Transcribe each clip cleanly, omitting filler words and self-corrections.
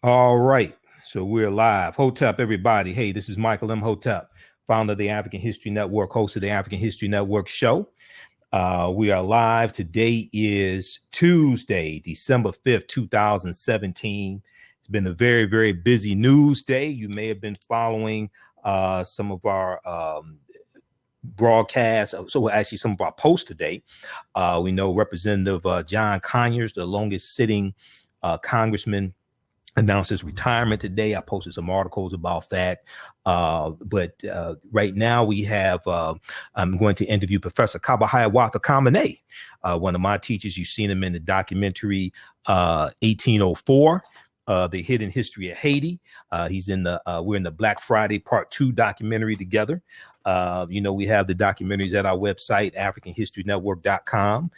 All right. So we're live. Hotep, everybody. Hey, this is Michael Imhotep, founder of the African History Network, host of the African History Network show. We are live. Today is Tuesday, December 5th, 2017. It's been a very, very busy news day. You may have been following some of our broadcasts. So actually some of our posts today. We know Representative John Conyers, the longest sitting congressman, announced his retirement today. I posted some articles about that. But right now we have, I'm going to interview Professor Hiawatha Kamene, one of my teachers. You've seen him in the documentary 1804. The Hidden History of Haiti. He's in the we're in the Black Friday Part 2 documentary together. We have the documentaries at our website, AfricanHistoryNetwork.com.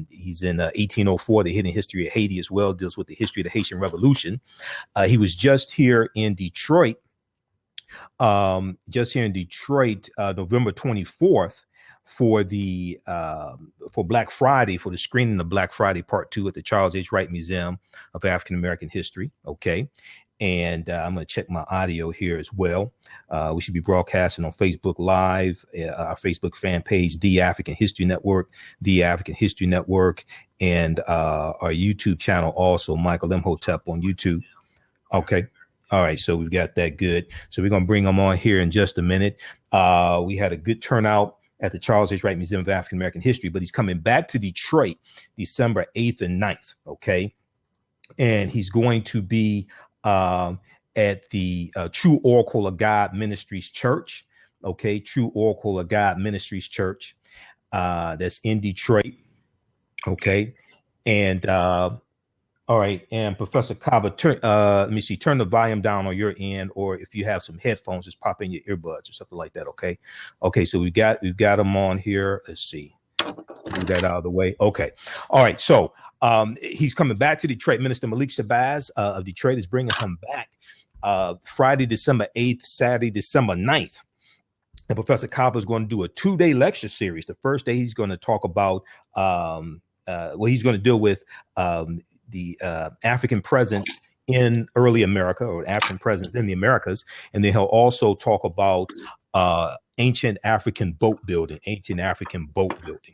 He's in 1804, The Hidden History of Haiti, as well, deals with the history of the Haitian Revolution. He was just here in Detroit, November 24th, for the for Black Friday, for the screening of Black Friday Part 2 at the Charles H. Wright Museum of African American History. Okay. And I'm going to check my audio here as well. We should be broadcasting on Facebook Live, our Facebook fan page, The African History Network, The African History Network, and our YouTube channel also, Michael Imhotep on YouTube. Okay. All right. So we've got that good. So we're going to bring them on here in just a minute. We had a good turnout at the Charles H. Wright Museum of African American History, but he's coming back to Detroit December 8th and 9th. Okay. And he's going to be at the True Oracle of God Ministries Church. Okay. True Oracle of God Ministries Church. That's in Detroit. Okay. And all right. And Professor Kaba, let me see, turn the volume down on your end, or if you have some headphones, just pop in your earbuds or something like that. Okay. Okay. So we've got them on here. Let's see. Move that out of the way. Okay. All right. So he's coming back to Detroit. Minister Malik Shabazz of Detroit is bringing him back Friday, December 8th, Saturday, December 9th. And Professor Kaba is going to do a 2-day lecture series. The first day he's going to talk about, he's going to deal with the African presence in early America, or African presence in the Americas. And then he'll also talk about ancient African boat building.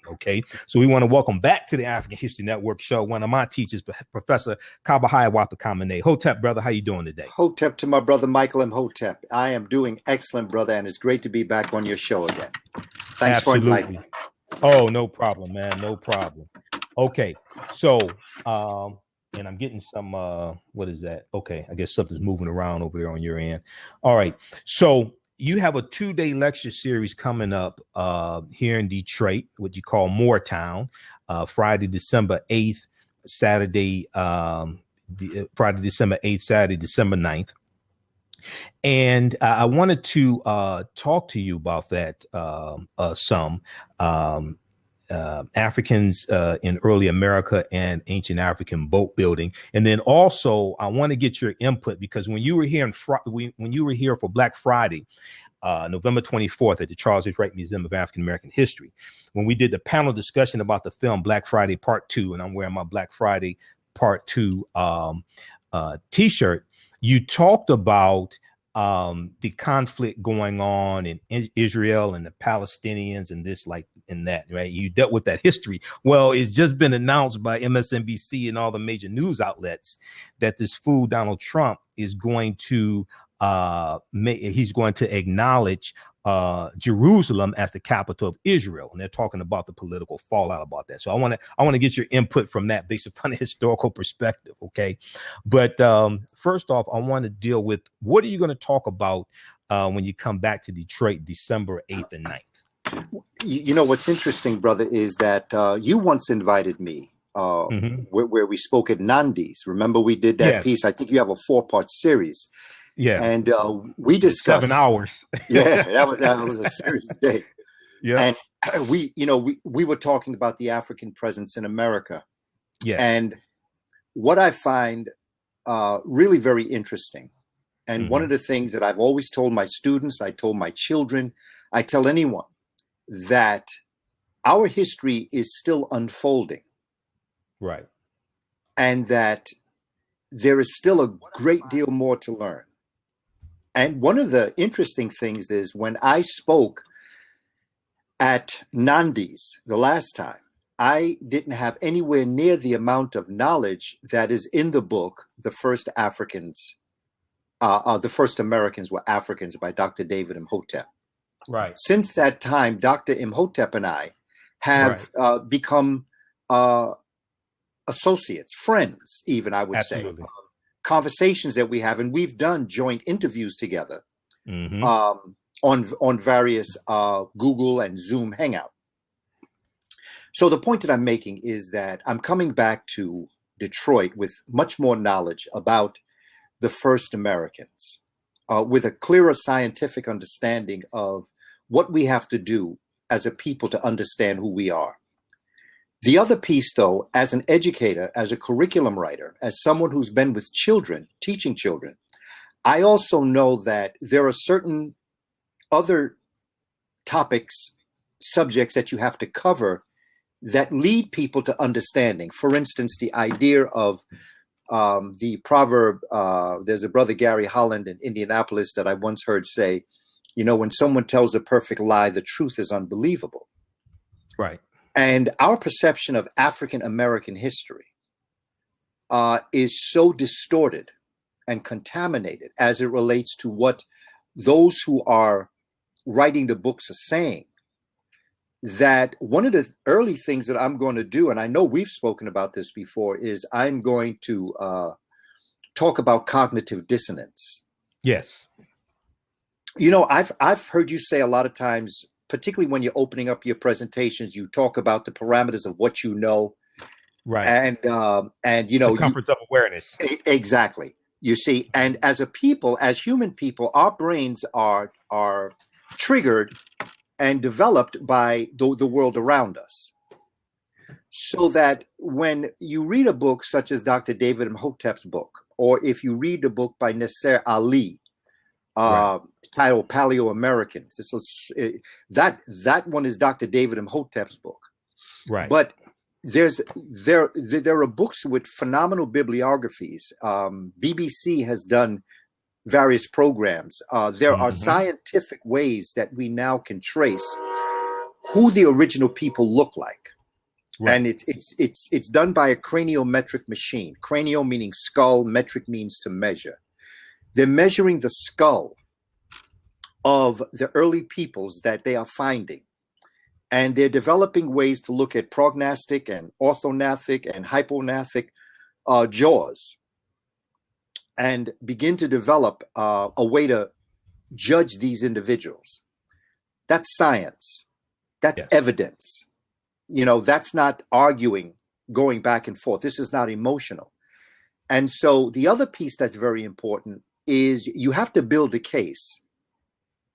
Okay. So we want to welcome back to the African History Network show one of my teachers, Professor Kaba Hiawatha Kamene. Hotep, brother, how you doing today? Hotep to my brother Michael Imhotep. I am doing excellent, brother, and it's great to be back on your show again. Thanks for inviting me. Oh, no problem, man. No problem. Okay. So and I'm getting some what is that? Okay, I guess something's moving around over there on your end. All right. So you have a 2-day lecture series coming up here in Detroit, what you call Moortown, Friday, December 8th, Saturday, Friday, December 8th, Saturday, December 9th. And I wanted to talk to you about that some. Africans in early America and ancient African boat building. And then also I want to get your input, because when you were here when you were here for Black Friday, November 24th at the Charles H. Wright Museum of African American History, when we did the panel discussion about the film Black Friday Part 2, and I'm wearing my Black Friday Part 2 t-shirt, you talked about the conflict going on in Israel and the Palestinians and this, like, in that, right? You dealt with that history. Well, it's just been announced by MSNBC and all the major news outlets that this fool Donald Trump is going to he's going to acknowledge Jerusalem as the capital of Israel, and they're talking about the political fallout about that. So I want to get your input from that based upon a historical perspective. Okay, but first off, I want to deal with, what are you going to talk about when you come back to Detroit December 8th and 9th? You know, what's interesting, brother, is that you once invited me where we spoke at Nandi's. Remember, we did that piece. I think you have a 4-part series. Yeah. And we discussed 7 hours. Yeah, that was a serious day. Yeah. And we were talking about the African presence in America. Yeah. And what I find really very interesting, and one of the things that I've always told my students, I told my children, I tell anyone, that our history is still unfolding. Right. And that there is still a great deal more to learn. And one of the interesting things is when I spoke at Nandi's the last time, I didn't have anywhere near the amount of knowledge that is in the book, The First Africans, The First Americans Were Africans by Dr. David Imhotep. Right. Since that time, Dr. Imhotep and I have become associates, friends, even, I would Absolutely. say. Conversations that we have, and we've done joint interviews together on various Google and Zoom Hangout. So the point that I'm making is that I'm coming back to Detroit with much more knowledge about the first Americans, with a clearer scientific understanding of what we have to do as a people to understand who we are. The other piece, though, as an educator, as a curriculum writer, as someone who's been with children, teaching children, I also know that there are certain other topics, subjects that you have to cover that lead people to understanding. For instance, the idea of the proverb, there's a brother, Gary Holland, in Indianapolis, that I once heard say, you know, when someone tells a perfect lie, the truth is unbelievable. Right. And our perception of African American history is so distorted and contaminated as it relates to what those who are writing the books are saying, that one of the early things that I'm going to do, and I know we've spoken about this before, is I'm going to talk about cognitive dissonance. Yes. You know, I've heard you say a lot of times, particularly when you're opening up your presentations, you talk about the parameters of what you know, right? And you know, the comforts of awareness. Exactly. You see, and as a people, as human people, our brains are triggered and developed by the world around us. So that when you read a book such as Dr. David Imhotep's book, or if you read the book by Nasser Ali, titled Paleo Americans, that one is Dr. David Imhotep's book. Right. But there are books with phenomenal bibliographies. BBC has done various programs. There are scientific ways that we now can trace who the original people look like. Right. And it's done by a craniometric machine. Cranio meaning skull, metric means to measure. They're measuring the skull of the early peoples that they are finding. And they're developing ways to look at prognathic and orthognathic and hypognathic jaws, and begin to develop a way to judge these individuals. That's science. That's evidence. You know, that's not arguing, going back and forth. This is not emotional. And so the other piece that's very important is you have to build a case.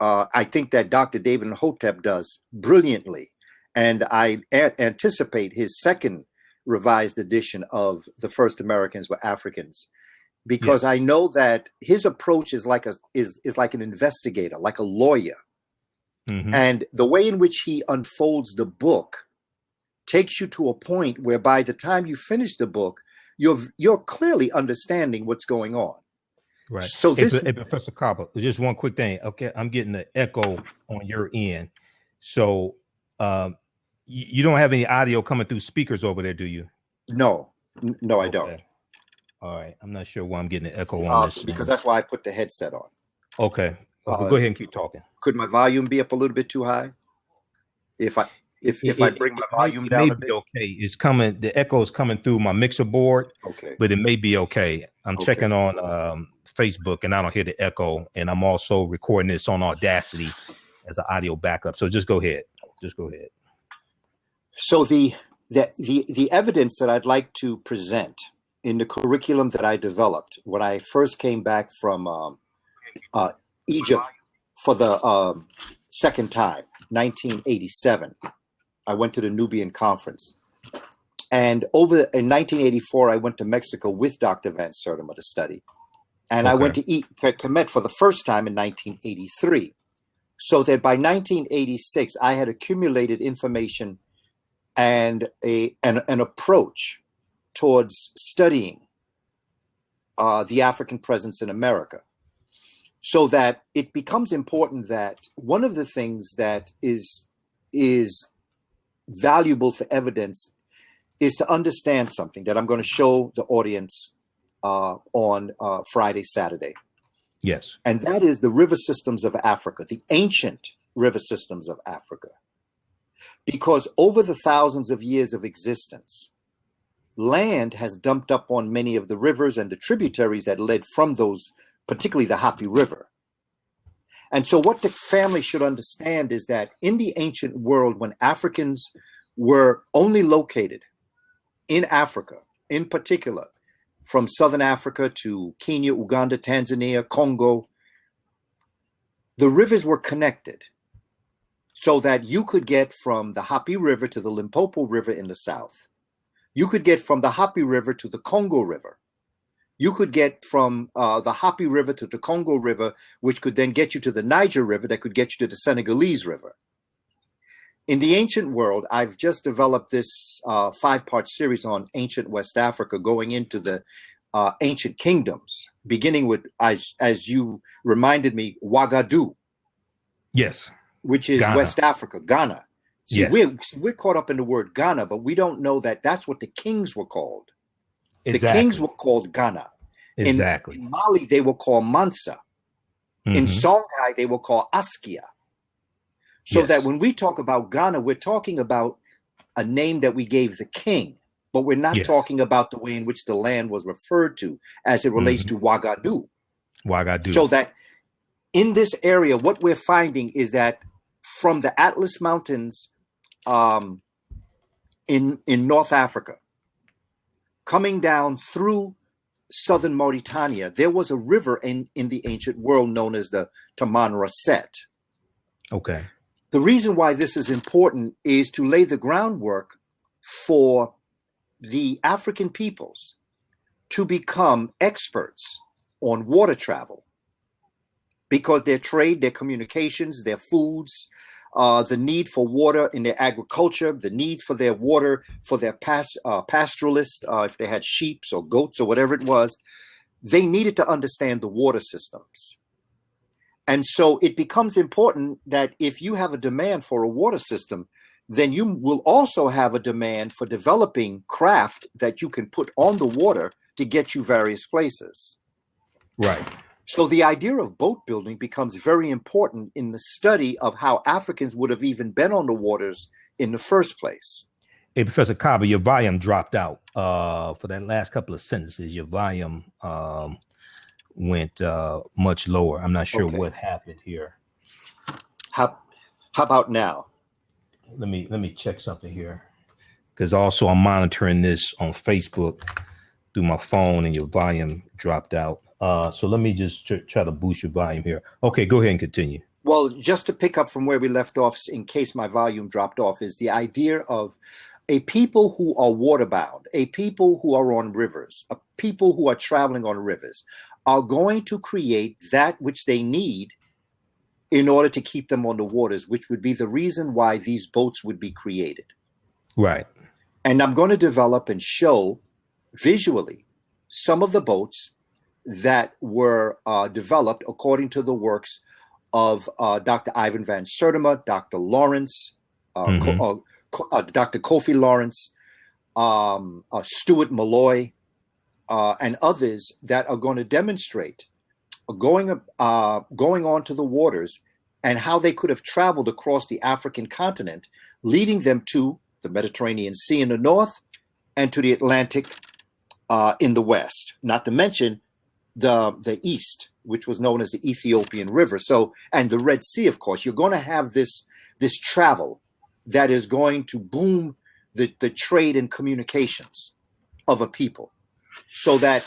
I think that Dr. David Imhotep does brilliantly. And I anticipate his second revised edition of The First Americans Were Africans, because I know that his approach is like an investigator, like a lawyer. And the way in which he unfolds the book takes you to a point where by the time you finish the book, you're clearly understanding what's going on. Right. So hey, Professor Kaba, just one quick thing. Okay, I'm getting the echo on your end. So you don't have any audio coming through speakers over there, do you? No, I don't. All right. I'm not sure why I'm getting the echo on this. Because that's why I put the headset on. Okay. Go ahead and keep talking. Could my volume be up a little bit too high? If I bring my volume down a bit? Okay. It's coming. The echo is coming through my mixer board. Okay. But it may be okay. I'm checking on Facebook and I don't hear the echo. And I'm also recording this on Audacity as an audio backup. So just go ahead. So the evidence that I'd like to present in the curriculum that I developed when I first came back from Egypt for the second time, 1987. I went to the Nubian Conference. And in 1984, I went to Mexico with Dr. Van Sertima to study. And I went to Kemet for the first time in 1983. So that by 1986, I had accumulated information and an approach towards studying the African presence in America. So that it becomes important that one of the things that is valuable for evidence is to understand something that I'm going to show the audience on Friday, Saturday. Yes. And that is the river systems of Africa, the ancient river systems of Africa. Because over the thousands of years of existence, land has dumped up on many of the rivers and the tributaries that led from those, particularly the Happy River. And so what the family should understand is that in the ancient world, when Africans were only located in Africa, in particular, from Southern Africa to Kenya, Uganda, Tanzania, Congo, the rivers were connected so that you could get from the Happy River to the Limpopo River in the south. You could get from the Happy River to the Congo River. You could get from the Happy River to the Congo River, which could then get you to the Niger River, that could get you to the Senegalese River. In the ancient world, I've just developed this 5-part series on ancient West Africa, going into the ancient kingdoms, beginning with, as you reminded me, Ouagadougou. Yes. Which is Ghana. West Africa, Ghana. See, yes. we're caught up in the word Ghana, but we don't know that that's what the kings were called. Exactly. The kings were called Ghana. Exactly. In Mali, they were called Mansa. Mm-hmm. In Songhai, they were called Askia. So that when we talk about Ghana, we're talking about a name that we gave the king, but we're not talking about the way in which the land was referred to as it relates to Ouagadougou. Ouagadougou. So that in this area, what we're finding is that from the Atlas Mountains in North Africa, coming down through southern Mauritania, there was a river in the ancient world known as the Tamanrasset. Okay. The reason why this is important is to lay the groundwork for the African peoples to become experts on water travel, because their trade, their communications, their foods, the need for water in their agriculture, the need for their water for their pastoralists, if they had sheep or goats or whatever it was, they needed to understand the water systems. And so it becomes important that if you have a demand for a water system, then you will also have a demand for developing craft that you can put on the water to get you various places. Right. So the idea of boat building becomes very important in the study of how Africans would have even been on the waters in the first place. Hey, Professor Kaba, your volume dropped out for that last couple of sentences. Your volume went much lower. I'm not sure what happened here. How about now? Let me check something here, because also I'm monitoring this on Facebook through my phone, and your volume dropped out. So let me just try to boost your volume here. Okay, go ahead and continue. Well, just to pick up from where we left off, in case my volume dropped off, is the idea of a people who are waterbound, a people who are on rivers, a people who are traveling on rivers, are going to create that which they need in order to keep them on the waters, which would be the reason why these boats would be created. Right. And I'm going to develop and show visually some of the boats that were developed according to the works of Dr. Ivan Van Sertima, Dr. Lawrence, Dr. Kofi Lawrence, Stuart Malloy, and others that are going to demonstrate going onto the waters and how they could have traveled across the African continent, leading them to the Mediterranean Sea in the north and to the Atlantic in the west, not to mention the east, which was known as the Ethiopian River. So, and the Red Sea, of course. You're going to have this travel that is going to boom the trade and communications of a people, so that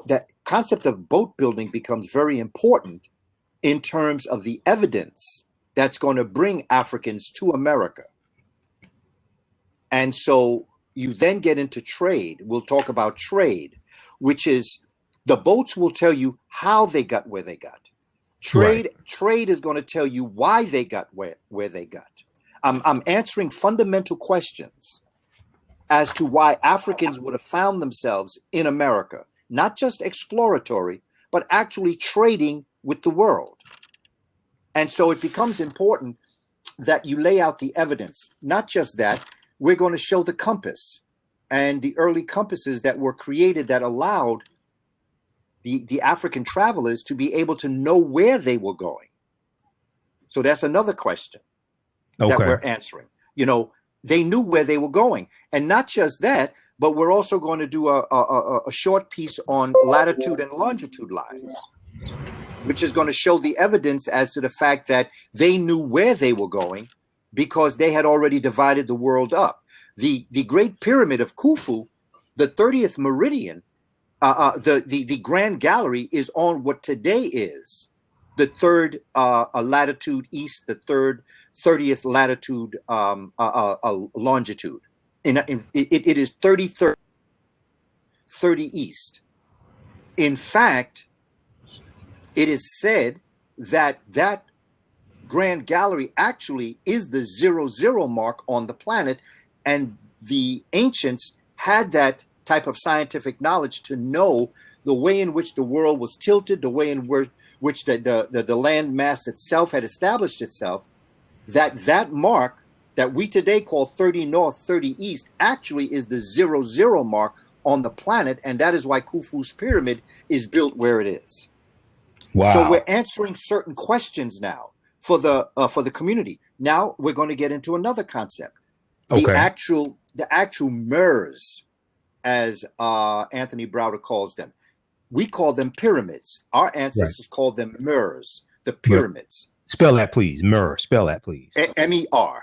that concept of boat building becomes very important in terms of the evidence that's going to bring Africans to America. And so you then get into trade. We'll talk about trade, which is the boats will tell you how they got where they got. Trade is going to tell you why they got where they got. I'm answering fundamental questions as to why Africans would have found themselves in America, not just exploratory, but actually trading with the world. And so it becomes important that you lay out the evidence. Not just that, we're going to show the compass and the early compasses that were created that allowed the African travelers to be able to know where they were going. So that's another question that we're answering. You know, they knew where they were going. And not just that, but we're also going to do a short piece on latitude and longitude lines, which is going to show the evidence as to the fact that they knew where they were going because they had already divided the world up. The Great Pyramid of Khufu, the 30th meridian, the Grand Gallery is on what today is the third latitude east, the 30th latitude longitude. It is 30 east. In fact, it is said that that Grand Gallery actually is the 00 mark on the planet, and the ancients had that type of scientific knowledge to know the way in which the world was tilted, the way in which the land mass itself had established itself, that mark that we today call 30 north, 30 east actually is the 00 mark on the planet, and that is why Khufu's pyramid is built where it is. Wow. So we're answering certain questions now for the community. Now we're going to get into another concept. The actual MERS, as Anthony Browder calls them. We call them pyramids. Our ancestors called them MERS, the pyramids. Spell that, please. Spell that, please. MER.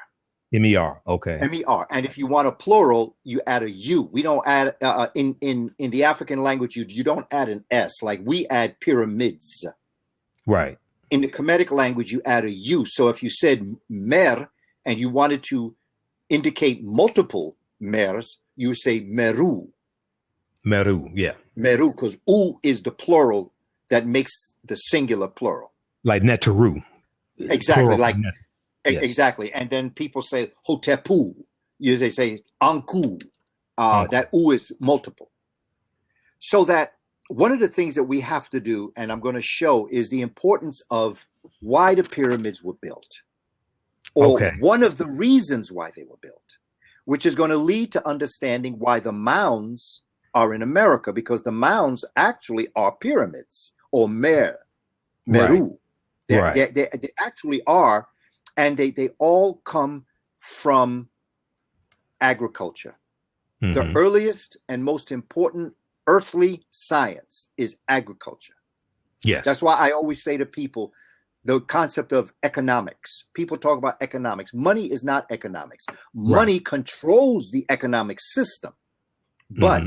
MER. Okay. MER. And if you want a plural, you add a U. We don't add in the African language. You don't add an S. Like we add pyramids. Right. In the Kemetic language, you add a U. So if you said mer and you wanted to indicate multiple mers, you would say meru. Meru, yeah. Meru, because u is the plural that makes the singular plural. Like Neteru. Exactly. Plural yes. Exactly. And then people say Hotepu. They say Anku. That u is multiple. So that one of the things that we have to do, and I'm going to show, is the importance of why the pyramids were built. Or one of the reasons why they were built, which is going to lead to understanding why the mounds are in America, because the mounds actually are pyramids or meru. Right. They actually are, and they all come from agriculture. Mm-hmm. The earliest and most important earthly science is agriculture. Yes. That's why I always say to people, the concept of economics. People talk about economics. Money is not economics. Money controls the economic system, but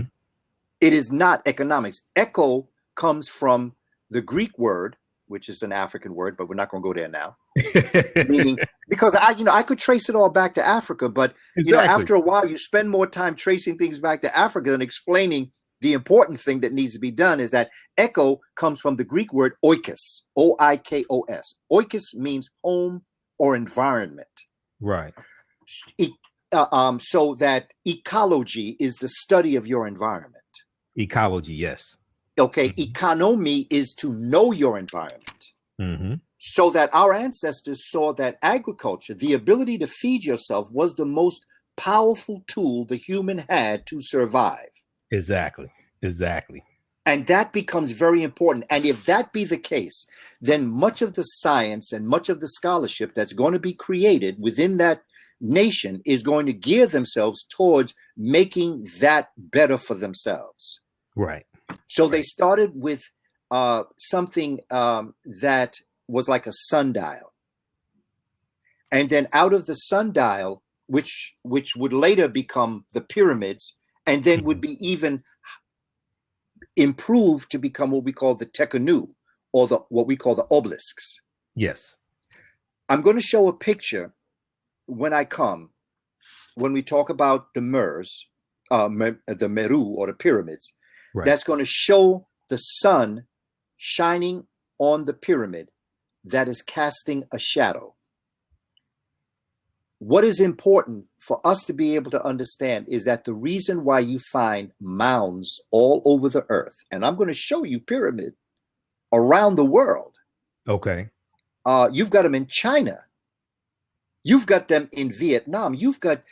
it is not economics. Echo comes from the Greek word, which is an African word, but we're not going to go there now. Meaning, because I could trace it all back to Africa, but after a while, you spend more time tracing things back to Africa than explaining the important thing that needs to be done. Is that echo comes from the Greek word oikos, O-I-K-O-S. Oikos means home or environment. Right. So that ecology is the study of your environment. Ecology, yes. Okay. Economy is to know your environment. Mm-hmm. So that our ancestors saw that agriculture, the ability to feed yourself, was the most powerful tool the human had to survive. Exactly. And that becomes very important. And if that be the case, then much of the science and much of the scholarship that's going to be created within that nation is going to gear themselves towards making that better for themselves. Right. So they started with something that was like a sundial. And then out of the sundial, which would later become the pyramids, and then would be even improved to become what we call the tekenu, or what we call the obelisks. Yes. I'm going to show a picture when we talk about the MERS, the Meru or the pyramids, that's going to show the sun shining on the pyramid that is casting a shadow. what is important for us to be able to understand is that the reason why you find mounds all over the earth, and I'm going to show you pyramid around the world. Okay. You've got them in China. You've got them in Vietnam. You've got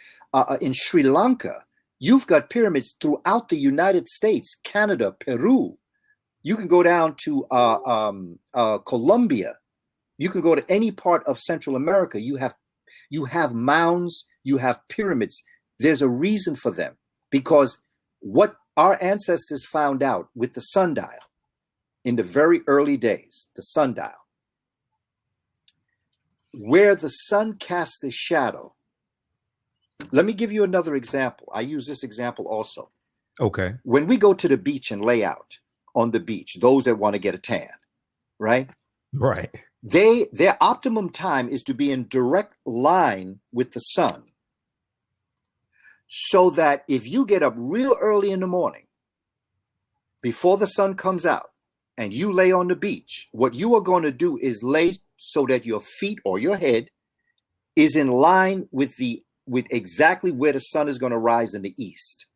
in Sri Lanka. You've got pyramids throughout the United States, Canada, Peru. You can go down to Colombia. You can go to any part of Central America. You have mounds, you have pyramids. There's a reason for them, because what our ancestors found out with the sundial in the very early days, the sundial, where the sun casts a shadow. Let me give you another example. I use this example also. Okay. When we go to the beach and lay out on the beach, those that want to get a tan, right? Right. Their optimum time is to be in direct line with the sun, so that if you get up real early in the morning before the sun comes out and you lay on the beach, what you are going to do is lay so that your feet or your head is in line with exactly where the sun is going to rise in the east.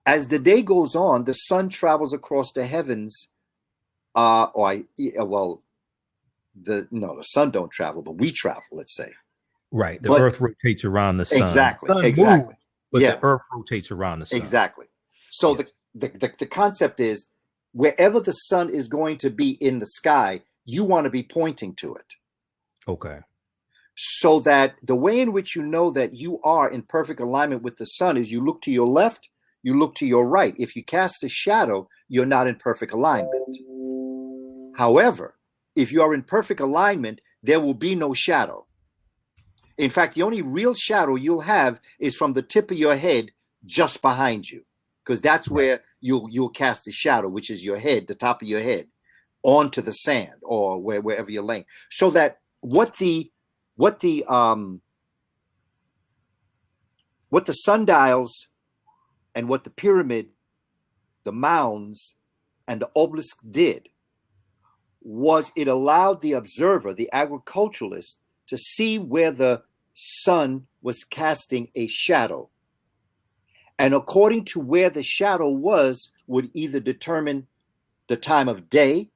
As the day goes on, the sun travels across the heavens. The sun don't travel, but we travel, let's say. Right. The earth rotates around the sun. Exactly. The sun exactly. moves, but the earth rotates around the sun. Exactly. So yes. The concept is, wherever the sun is going to be in the sky, you want to be pointing to it. Okay. So that the way in which you know that you are in perfect alignment with the sun is you look to your left, you look to your right. If you cast a shadow, you're not in perfect alignment. However, if you are in perfect alignment, there will be no shadow. In fact, the only real shadow you'll have is from the tip of your head just behind you, because that's where you'll cast a shadow, which is your head, the top of your head, onto the sand or wherever you're laying. So that what the sundials and what the pyramid, the mounds, and the obelisk did was it allowed the observer, the agriculturalist, to see where the sun was casting a shadow. And according to where the shadow was, would either determine the time of day,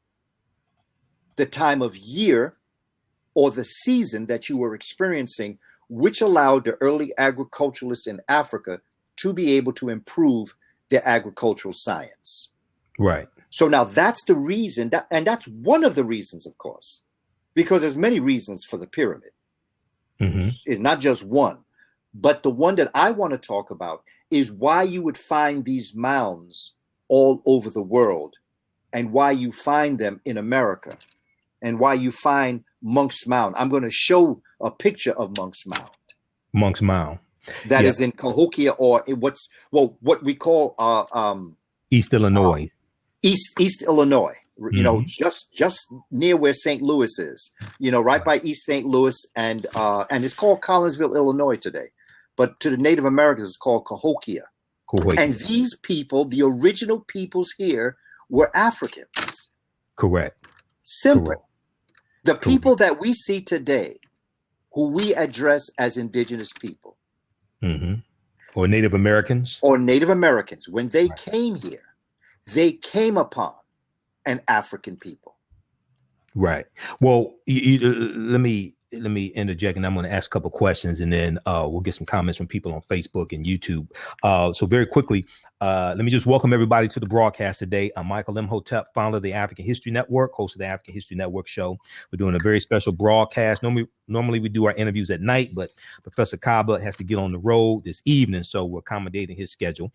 the time of year, or the season that you were experiencing, which allowed the early agriculturalists in Africa to be able to improve their agricultural science. Right. So now that's the reason, and that's one of the reasons, of course, because there's many reasons for the pyramid. Mm-hmm. It's not just one, but the one that I want to talk about is why you would find these mounds all over the world, and why you find them in America, and why you find Monk's Mound. I'm going to show a picture of Monk's Mound. Monk's Mound. That is in Cahokia, or in what we call East Illinois. East Illinois, you know, just near where St. Louis is, you know, right by East St. Louis, and it's called Collinsville, Illinois today, but to the Native Americans, it's called Cahokia. And these people, the original peoples here, were Africans. Correct. Simple. Correct. The people that we see today, who we address as indigenous people. Mm-hmm. Or Native Americans. Or Native Americans. When they came here, they came upon an African people. Right. Well, let me interject, and I'm going to ask a couple questions, and then we'll get some comments from people on Facebook and YouTube. So very quickly, let me just welcome everybody to the broadcast today. I'm Michael Imhotep, founder of the African History Network, host of the African History Network show. We're doing a very special broadcast. Normally we do our interviews at night, but Professor Kaba has to get on the road this evening, so we're accommodating his schedule.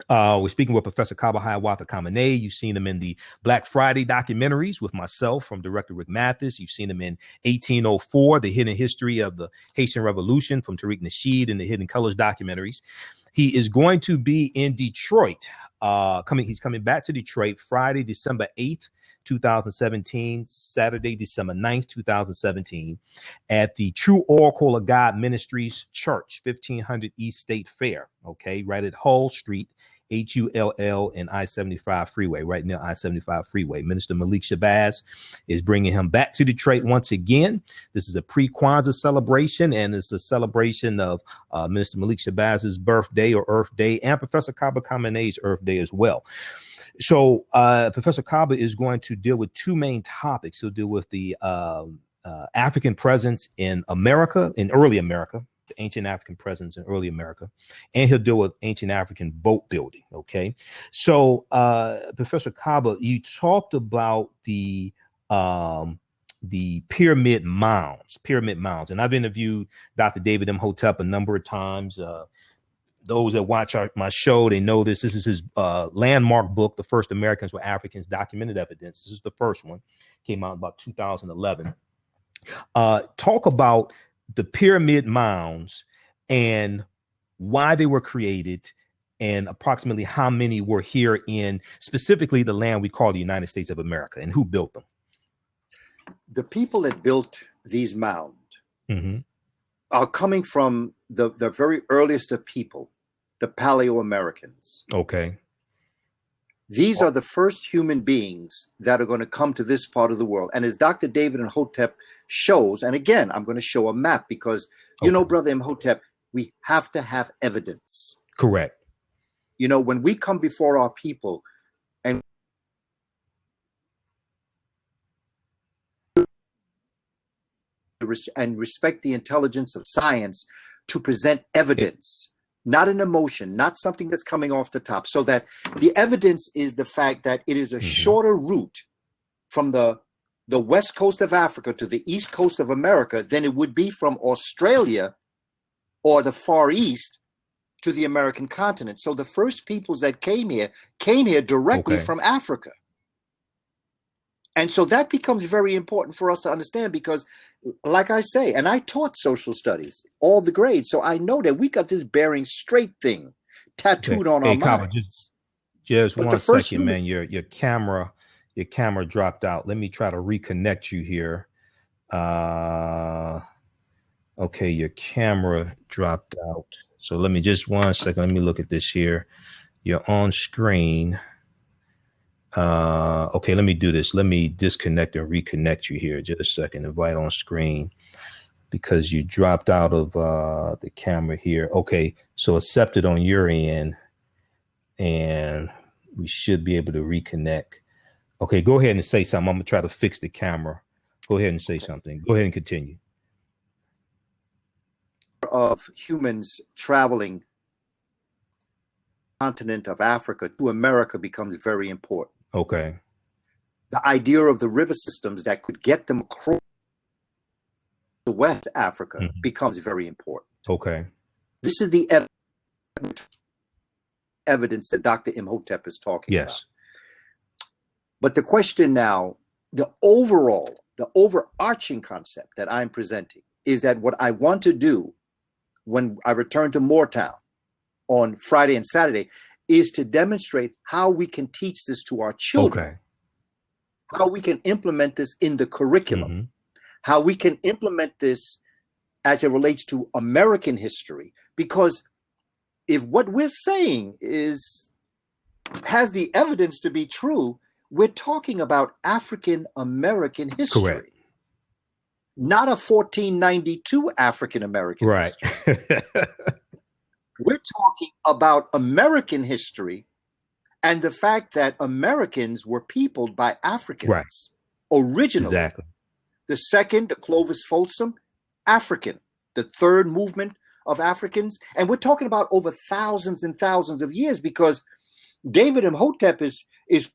We're speaking with Professor Kaba Kamene. You've seen him in the Black Friday documentaries with myself from director Rick Mathis. You've seen him in 1804, The Hidden History of the Haitian Revolution from Tariq Nasheed, and the Hidden Colors documentaries. He is going to be in Detroit. He's coming back to Detroit Friday, December 8th, 2017, Saturday, December 9th, 2017, at the True Oracle of God Ministries Church, 1500 East State Fair, okay, right at Hull Street HULL and I-75 freeway, right near I-75 freeway. Minister Malik Shabazz is bringing him back to Detroit once again. This is a pre-Kwanzaa celebration, and it's a celebration of Minister Malik Shabazz's birthday or Earth Day, and Professor Kaba Kamene's Earth Day as well. So Professor Kaba is going to deal with two main topics. He'll deal with the African presence in America, in early America, the ancient African presence in early America, and he'll deal with ancient African boat building. Okay, so Professor Kaba, you talked about the pyramid mounds, and I've interviewed Dr. David Imhotep a number of times. Those that watch my show, they know this. This is his landmark book, The First Americans Were Africans, Documented Evidence. This is the first one. Came out about 2011. Talk about the pyramid mounds and why they were created and approximately how many were here in specifically the land we call the United States of America, and who built them. The people that built these mounds are coming from the very earliest of people, the Paleo-Americans. Okay. These are the first human beings that are going to come to this part of the world. And as Dr. David Imhotep shows, and again, I'm going to show a map because, you know, Brother Imhotep, we have to have evidence. Correct. You know, when we come before our people and respect the intelligence of science to present evidence, not an emotion, not something that's coming off the top, so that the evidence is the fact that it is a shorter route from the west coast of Africa to the east coast of America than it would be from Australia or the Far East to the American continent. So the first peoples that came here directly from Africa. And so that becomes very important for us to understand because, like I say, and I taught social studies, all the grades, so I know that we got this Bering Strait thing tattooed on our minds. Just one second, man. Your camera dropped out. Let me try to reconnect you here. Okay, your camera dropped out. So let me just 1 second. Let me look at this here. You're on screen. Okay, let me do this. Let me disconnect and reconnect you here. Just a second. Invite on screen because you dropped out of the camera here. Okay, so accepted on your end, and we should be able to reconnect. Okay, go ahead and say something. I'm gonna try to fix the camera. Go ahead and say something. Go ahead and continue. Of humans traveling the continent of Africa to America becomes very important. Okay. The idea of the river systems that could get them across to West Africa becomes very important. Okay. This is the evidence that Dr. Imhotep is talking about. But the question now, the overarching concept that I'm presenting is that what I want to do when I return to Moortown on Friday and Saturday is to demonstrate how we can teach this to our children, how we can implement this in the curriculum, how we can implement this as it relates to American history. Because if what we're saying has the evidence to be true, we're talking about African American history. Correct. Not a 1492 African American history. We're talking about American history and the fact that Americans were peopled by Africans originally. Exactly. The second, the Clovis Folsom, African. The third movement of Africans. And we're talking about over thousands and thousands of years because David Imhotep is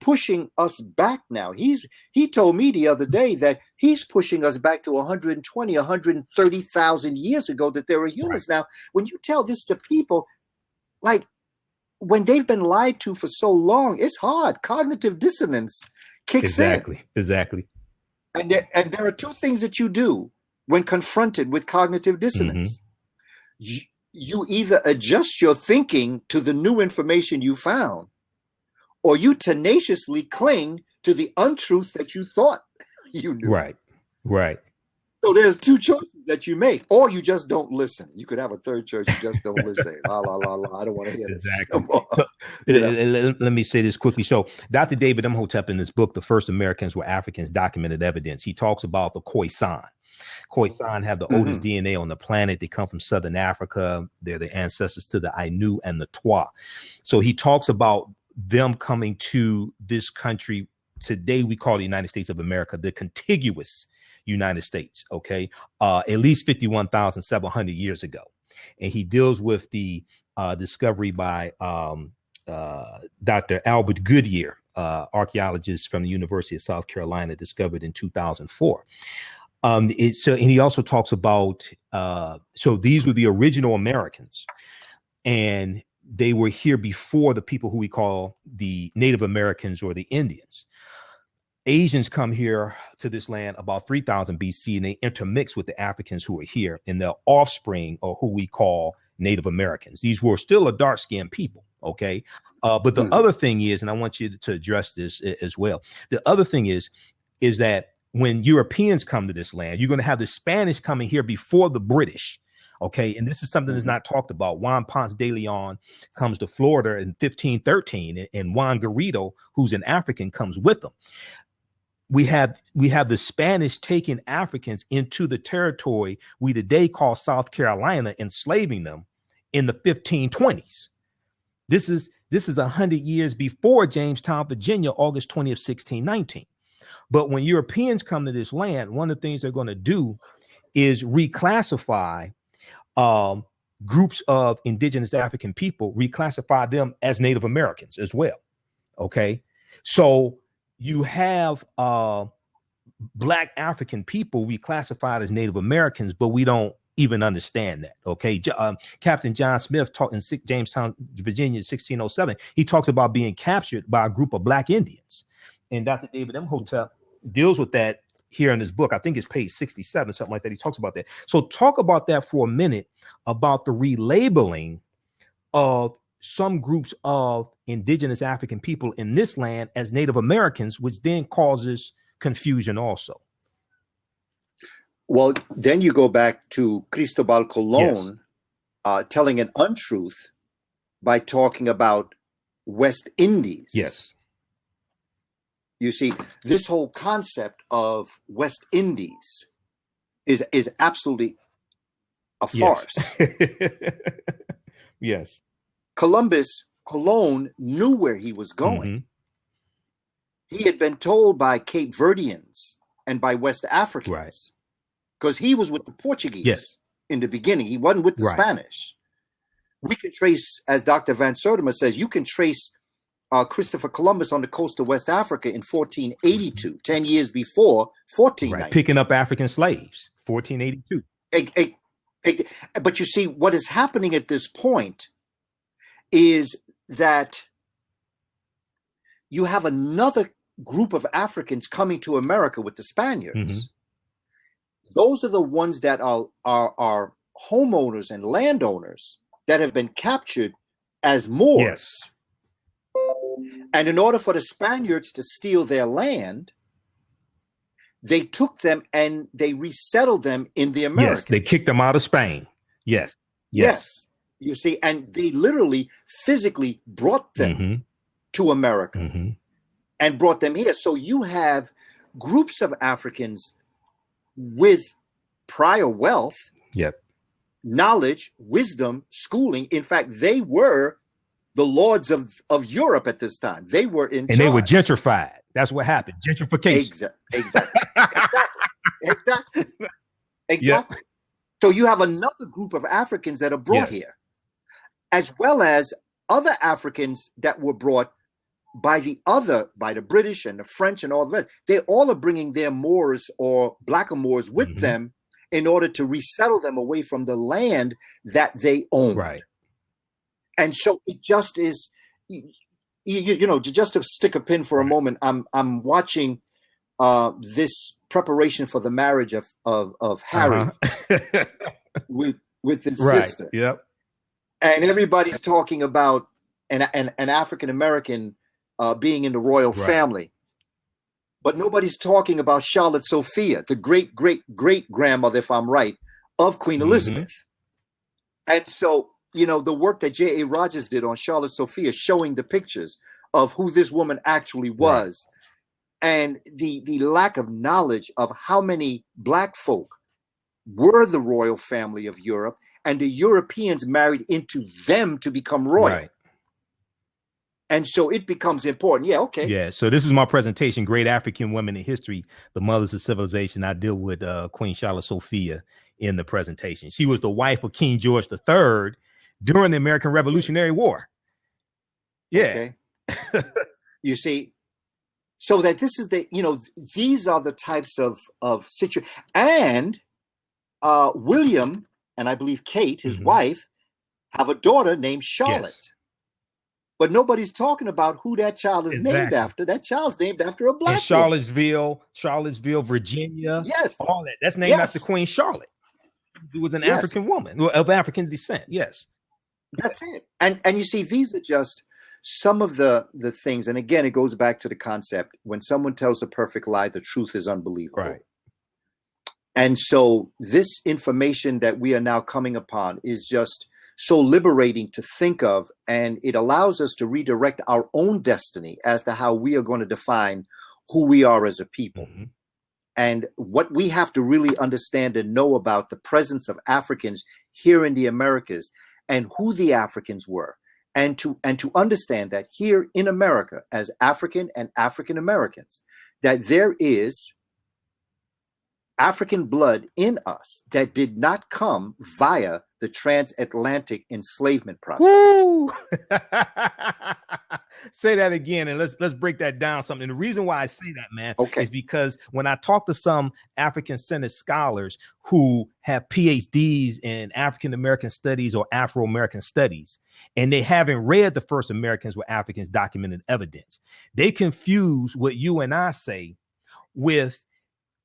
pushing us back now. He told me the other day that he's pushing us back to 120, 130,000 years ago that there were humans. Now, when you tell this to people, like when they've been lied to for so long, it's hard. Cognitive dissonance kicks in. Exactly. And there are two things that you do when confronted with cognitive dissonance. You either adjust your thinking to the new information you found, or you tenaciously cling to the untruth that you thought you knew. Right. So there's two choices that you make, or you just don't listen. You could have a third choice. You just don't listen. La, la, la, la. I don't want to hear Exactly. this no more. So, let me say this quickly. So Dr. David Imhotep, in his book, The First Americans Were Africans, Documented Evidence, he talks about the Khoisan. Khoisan have the oldest DNA on the planet. They come from Southern Africa. They're the ancestors to the Ainu and the Twa. So he talks about them coming to this country. Today we call the United States of America, the contiguous United States, okay, at least 51,700 years ago. And he deals with the discovery by Dr. Albert Goodyear, archaeologist from the University of South Carolina, discovered in 2004. And he also talks about, so these were the original Americans, and they were here before the people who we call the Native Americans or the Indians. Asians come here to this land about 3000 BC, and they intermix with the Africans who are here, and their offspring are who we call Native Americans. These were still a dark-skinned people, okay? But the other thing is, and I want you to address this as well, the other thing is that when Europeans come to this land, you're going to have the Spanish coming here before the British, okay? And this is something that's not talked about. Juan Ponce de Leon comes to Florida in 1513, and Juan Garrido, who's an African, comes with them. We have the Spanish taking Africans into the territory we today call South Carolina, enslaving them in the 1520s. This is 100 years before Jamestown, Virginia, August 20th, 1619. But when Europeans come to this land, one of the things they're going to do is reclassify groups of indigenous African people, reclassify them as Native Americans as well. Okay, so you have Black African people reclassified as Native Americans, but we don't even understand that. Okay, Captain John Smith taught in Jamestown, Virginia, 1607. He talks about being captured by a group of Black Indians, and Dr. David Imhotep deals with that here in his book. I think it's page 67, something like that. He talks about that. So talk about that for a minute, about the relabeling of some groups of indigenous African people in this land as Native Americans, which then causes confusion also. Well, then you go back to Cristobal Colon, telling an untruth by talking about West Indies. Yes. You see, this whole concept of West Indies is absolutely a farce. Yes. Colon knew where he was going. He had been told by Cape Verdeans and by West Africans, because he was with the Portuguese in the beginning. He wasn't with the Spanish. We can trace, as Dr. Van Sertima says, you can trace Christopher Columbus on the coast of West Africa in 1482, 10 years before 1490. Picking up African slaves, 1482. But you see, what is happening at this point is that you have another group of Africans coming to America with the Spaniards. Those are the ones that are homeowners and landowners that have been captured as Moors. And in order for the Spaniards to steal their land, they took them and they resettled them in the Americas. Yes, they kicked them out of Spain. Yes. You see, and they literally physically brought them to America and brought them here. So you have groups of Africans with prior wealth, knowledge, wisdom, schooling. In fact, they were the lords of Europe at this time. They were in charge. They were gentrified. That's what happened. Gentrification. Exactly. So you have another group of Africans that are brought here, as well as other Africans that were brought by the British and the French and all the rest. They all are bringing their Moors or blackamoors with them in order to resettle them away from the land that they own. And so it just is, you know, just to stick a pin for a moment, I'm watching this preparation for the marriage of Harry with his sister. And everybody's talking about an African American being in the royal family. But nobody's talking about Charlotte Sophia, the great, great, great grandmother, if I'm right, of Queen Elizabeth. And so, you know, the work that J.A. Rogers did on Charlotte Sophia, showing the pictures of who this woman actually was, and the lack of knowledge of how many Black folk were the royal family of Europe, and the Europeans married into them to become royal. Right. And so it becomes important. Yeah, okay. Yeah. So this is my presentation, Great African Women in History, the Mothers of Civilization. I deal with Queen Charlotte Sophia in the presentation. She was the wife of King George III during the American Revolutionary War. Yeah. Okay. You see, so that this is the, you know, these are the types of situations. And William, and I believe Kate, his wife, have a daughter named Charlotte. Yes. But nobody's talking about who that child is named after. That child's named after a Black woman. Charlottesville, Virginia. Yes. All that. That's named after Queen Charlotte, who was an African woman of African descent. Yes. That's it. And you see, these are just some of the things. And again, it goes back to the concept. When someone tells a perfect lie, the truth is unbelievable. Right. And so this information that we are now coming upon is just so liberating to think of, and it allows us to redirect our own destiny as to how we are going to define who we are as a people. And what we have to really understand and know about the presence of Africans here in the Americas, and who the Africans were, and to understand that here in America, as African and African Americans, that there is African blood in us that did not come via the transatlantic enslavement process. Woo! Say that again, and let's break that down something. The reason why I say that, man, is because when I talk to some African-centered scholars who have PhDs in African American studies or Afro-American studies, and they haven't read the first Americans with Africans documented evidence, they confuse what you and I say with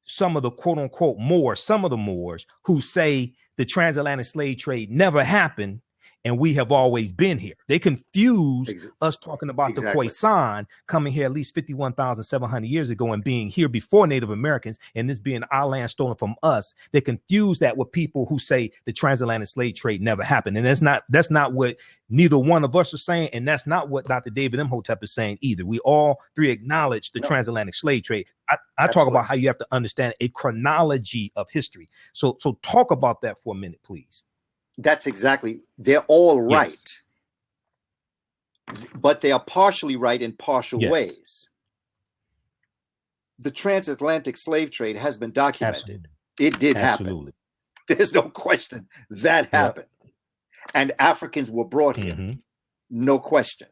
some of the quote unquote Moors, some of the Moors who say the transatlantic slave trade never happened and we have always been here. They confuse us talking about the Khoisan coming here at least 51,700 years ago and being here before Native Americans, and this being our land stolen from us. They confuse that with people who say the transatlantic slave trade never happened. And that's not what neither one of us are saying, and that's not what Dr. David Imhotep is saying either. We all three acknowledge the transatlantic slave trade. I talk about how you have to understand a chronology of history. So talk about that for a minute, please. That's exactly. They're all right, but they are partially right in partial ways. The transatlantic slave trade has been documented. Absolutely. It did happen. There's no question that happened. And Africans were brought here, no question.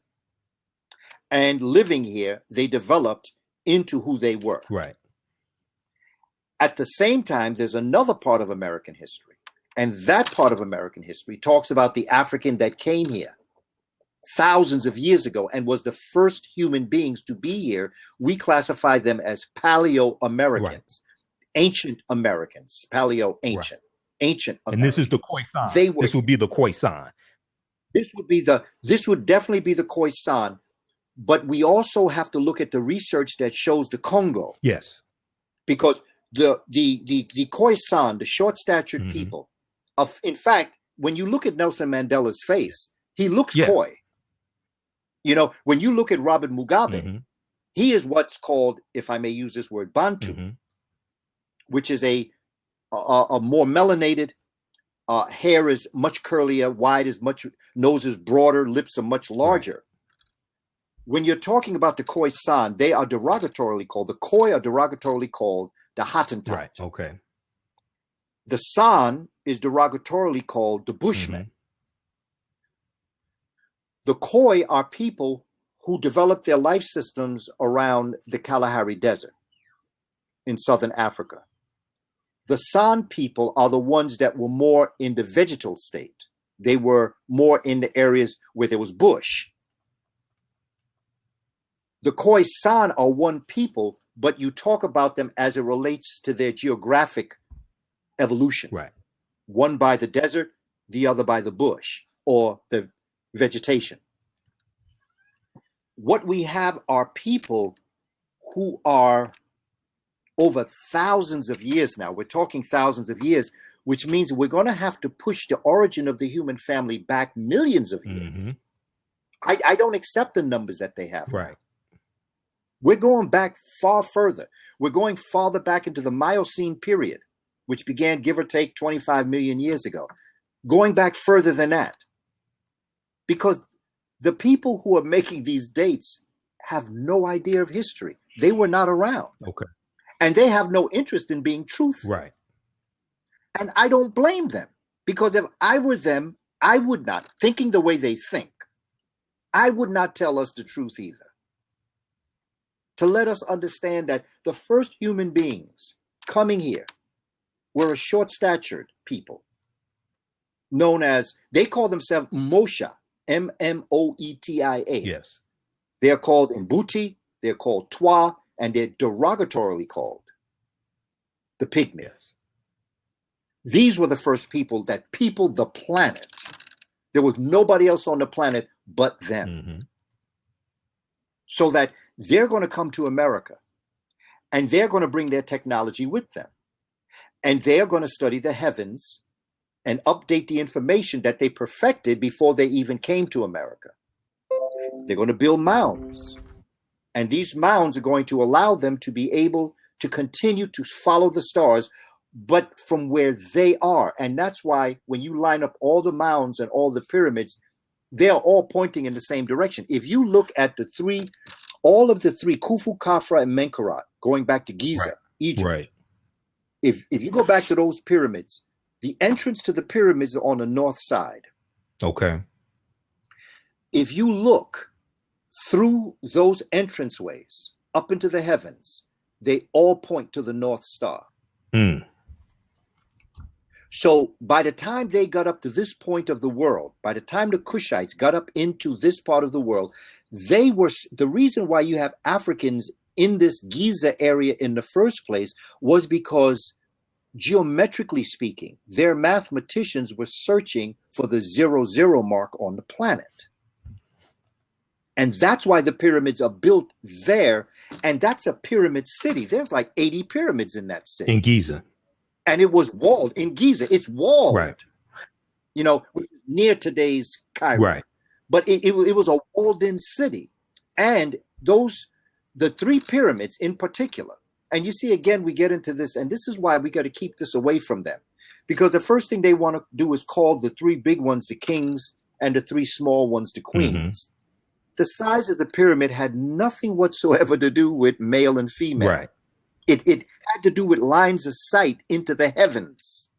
And living here, they developed into who they were. Right. At the same time, there's another part of American history. And that part of American history talks about the African that came here thousands of years ago and was the first human beings to be here. We classify them as Paleo-Americans, ancient Americans, Paleo-ancient, ancient Americans. And this is the Khoisan. This would be the Khoisan. This would definitely be the Khoisan. But we also have to look at the research that shows the Congo. Yes. Because the Khoisan, the short-statured people, in fact, when you look at Nelson Mandela's face, he looks coy. You know, when you look at Robert Mugabe, he is what's called, if I may use this word, Bantu, which is a more melanated, hair is much curlier, nose is broader, lips are much larger. When you're talking about the Khoisan, they are derogatorily called, the Khoi are derogatorily called the Hottentot. Right. Okay. The San is derogatorily called the Bushmen. The Khoi are people who developed their life systems around the Kalahari Desert in southern Africa. The San people are the ones that were more in the vegetal state. They were more in the areas where there was bush. The Khoisan are one people, but you talk about them as it relates to their geographic evolution. Right. One by the desert, the other by the bush or the vegetation. What we have are people who are over thousands of years now. We're talking thousands of years, which means we're going to have to push the origin of the human family back millions of years. I don't accept the numbers that they have now. We're going back far further. We're going farther back into the Miocene period, which began, give or take, 25 million years ago. Going back further than that. Because the people who are making these dates have no idea of history. They were not around. Okay. And they have no interest in being truthful. Right. And I don't blame them. Because if I were them, I would not, thinking the way they think, I would not tell us the truth either. To let us understand that the first human beings coming here were a short-statured people known as, they call themselves Mosha, M-M-O-E-T-I-A. Yes. They're called Mbuti, they're called Twa, and they're derogatorily called the Pygmies. Yes. These were the first people that peopled the planet. There was nobody else on the planet but them. So that they're going to come to America and they're going to bring their technology with them. And they're going to study the heavens and update the information that they perfected before they even came to America. They're going to build mounds. And these mounds are going to allow them to be able to continue to follow the stars, but from where they are. And that's why when you line up all the mounds and all the pyramids, they're all pointing in the same direction. If you look at all of the three, Khufu, Khafra, and Menkaure, going back to Giza, Egypt. Right. If you go back to those pyramids, the entrance to the pyramids are on the north side. Okay. If you look through those entranceways up into the heavens, they all point to the North Star. So by the time they got up to this point of the world, by the time the Kushites got up into this part of the world, they were the reason why you have Africans in this Giza area in the first place was because, geometrically speaking, their mathematicians were searching for the 00 mark on the planet. And that's why the pyramids are built there. And that's a pyramid city. There's like 80 pyramids in that city. In Giza. And it was walled. In Giza, it's walled. Right. You know, near today's Cairo. Right. But it was a walled-in city. And the three pyramids in particular, and you see, again, we get into this, and this is why we got to keep this away from them. Because the first thing they want to do is call the three big ones the kings and the three small ones the queens. The size of the pyramid had nothing whatsoever to do with male and female. Right. It had to do with lines of sight into the heavens.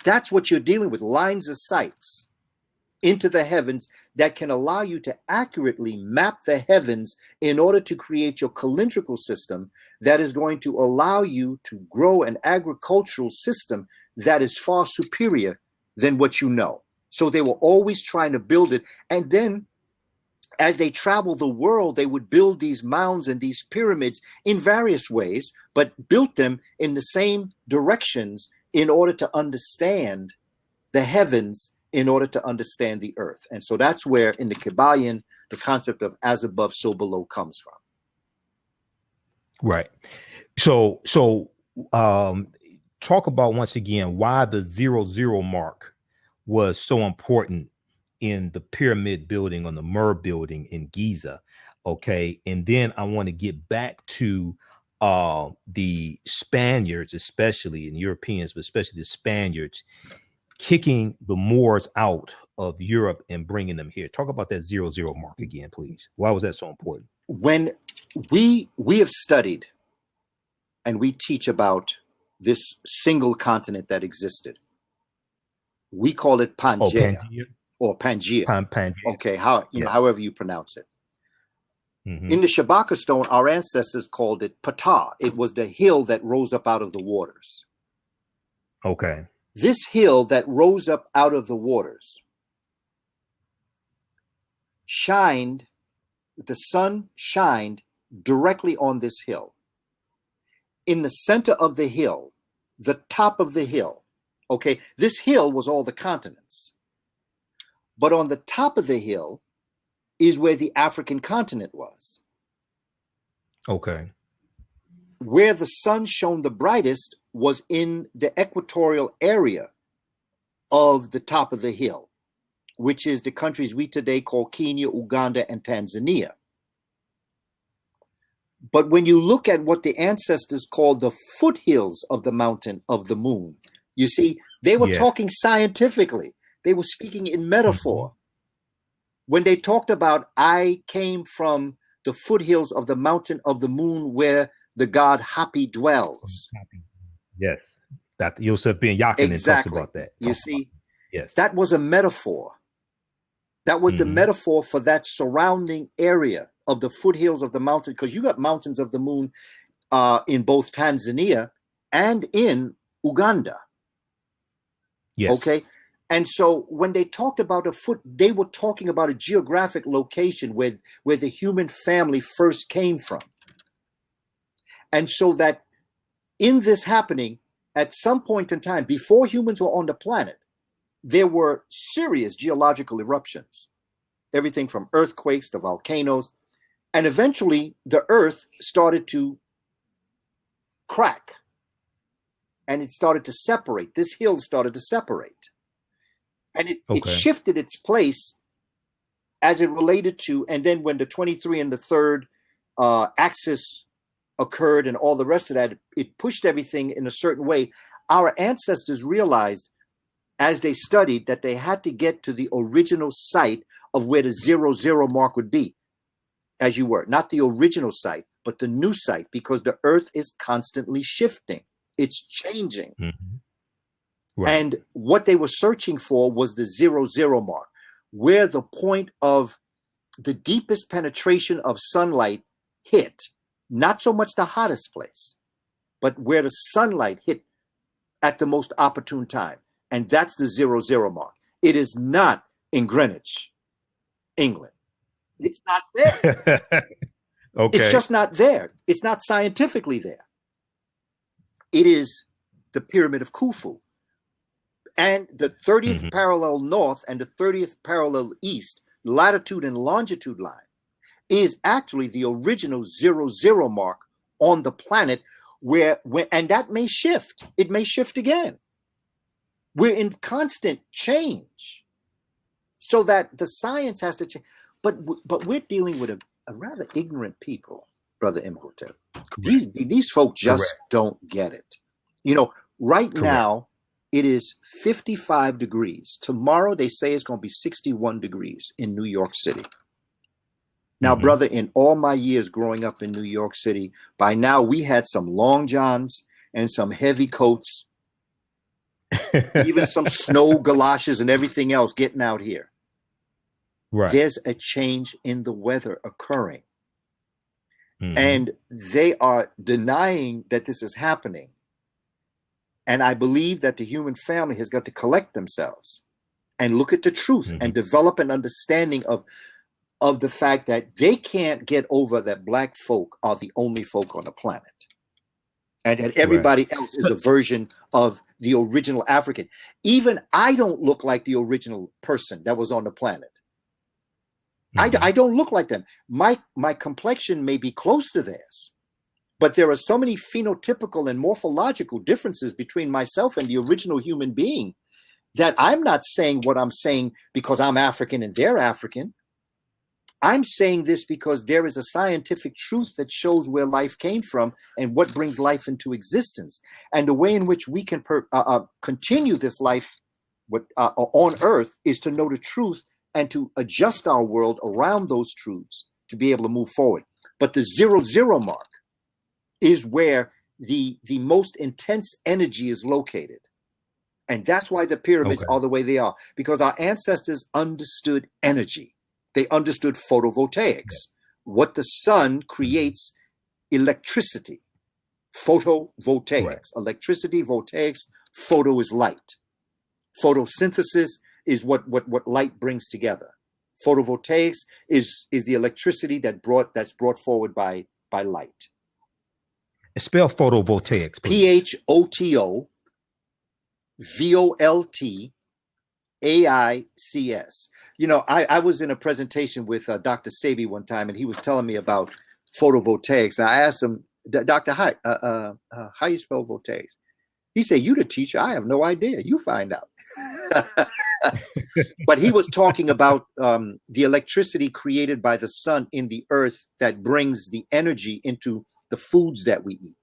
That's what you're dealing with, lines of sights into the heavens that can allow you to accurately map the heavens in order to create your calendrical system that is going to allow you to grow an agricultural system that is far superior than what you know. So they were always trying to build it. And then as they traveled the world, they would build these mounds and these pyramids in various ways, but built them in the same directions in order to understand the heavens, in order to understand the earth. And so that's where in the Kabbalion, the concept of as above, so below comes from. Right. So talk about once again why the 00 mark was so important in the pyramid building on the Mer building in Giza. Okay. And then I want to get back to the Spaniards, especially, and Europeans, but especially the Spaniards, kicking the Moors out of Europe and bringing them here. Talk about that 00 mark again, please. Why was that so important? When we have studied and we teach about this single continent that existed, we call it Pangea. Or Pangea. Pangea. Okay, however you pronounce it. In the Shabaka stone, our ancestors called it Ptah. It was the hill that rose up out of the waters. Okay. This hill that rose up out of the waters the sun shined directly on this hill. In the center of the hill, the top of the hill, okay, this hill was all the continents. But on the top of the hill is where the African continent was. Okay. where the sun shone the brightest was in the equatorial area of the top of the hill, which is the countries we today call Kenya, Uganda, and Tanzania. But when you look at what the ancestors called the foothills of the mountain of the moon, you see, they were talking scientifically. They were speaking in metaphor. When they talked about, I came from the foothills of the mountain of the moon where the god Hapi dwells. Yes. That Yosef Ben Yakinen talks about that. You see, yes, that was a metaphor. That was the metaphor for that surrounding area of the foothills of the mountain, because you got mountains of the moon in both Tanzania and in Uganda. Yes. Okay. And so when they talked about they were talking about a geographic location where the human family first came from. And so that in this happening, at some point in time, before humans were on the planet, there were serious geological eruptions, everything from earthquakes to volcanoes. And eventually the earth started to crack and it started to separate. This hill started to separate. And it shifted its place as it related to, and then when the 23 and the third axis occurred and all the rest of that, it pushed everything in a certain way. Our ancestors realized as they studied that they had to get to the original site of where the 00 mark would be, as you were, not the original site, but the new site, because the earth is constantly shifting. It's changing. Right. And what they were searching for was the 00 mark, where the point of the deepest penetration of sunlight hit, not so much the hottest place, but where the sunlight hit at the most opportune time. And that's the 00 mark. It is not in Greenwich, England. It's not there. It's just not there. It's not scientifically there. It is the Pyramid of Khufu. And the 30th parallel north and the 30th parallel east, latitude and longitude line, is actually the original 00 mark on the planet and that may shift. It may shift again. We're in constant change, so that the science has to change. But we're dealing with a rather ignorant people, Brother Imhotep. These folks just don't get it. You know, right now it is 55 degrees. Tomorrow they say it's going to be 61 degrees in New York City. Now, brother, in all my years growing up in New York City, by now we had some long johns and some heavy coats, even some snow galoshes and everything else getting out here. Right. There's a change in the weather occurring. And they are denying that this is happening. And I believe that the human family has got to collect themselves and look at the truth and develop an understanding of the fact that they can't get over that black folk are the only folk on the planet. And that everybody else is a version of the original African. Even I don't look like the original person that was on the planet. I don't look like them. My complexion may be close to theirs, but there are so many phenotypical and morphological differences between myself and the original human being that I'm not saying what I'm saying because I'm African and they're African. I'm saying this because there is a scientific truth that shows where life came from and what brings life into existence. And the way in which we can continue this life on Earth is to know the truth and to adjust our world around those truths to be able to move forward. But the 00 mark is where the most intense energy is located. And that's why the pyramids are the way they are, because our ancestors understood energy. They understood photovoltaics. What the sun creates, electricity. Photovoltaics. Electricity, voltaics, photo is light. Photosynthesis is what light brings together. Photovoltaics is the electricity that's brought forward by light. Spell photovoltaics, please. PHOTOVOLTAICS. You know, I was in a presentation with Dr. Sebi one time, and he was telling me about photovoltaics. I asked him, Dr. How you spell voltaics? He said, you the teacher, I have no idea. You find out. But he was talking about the electricity created by the sun in the earth that brings the energy into the foods that we eat.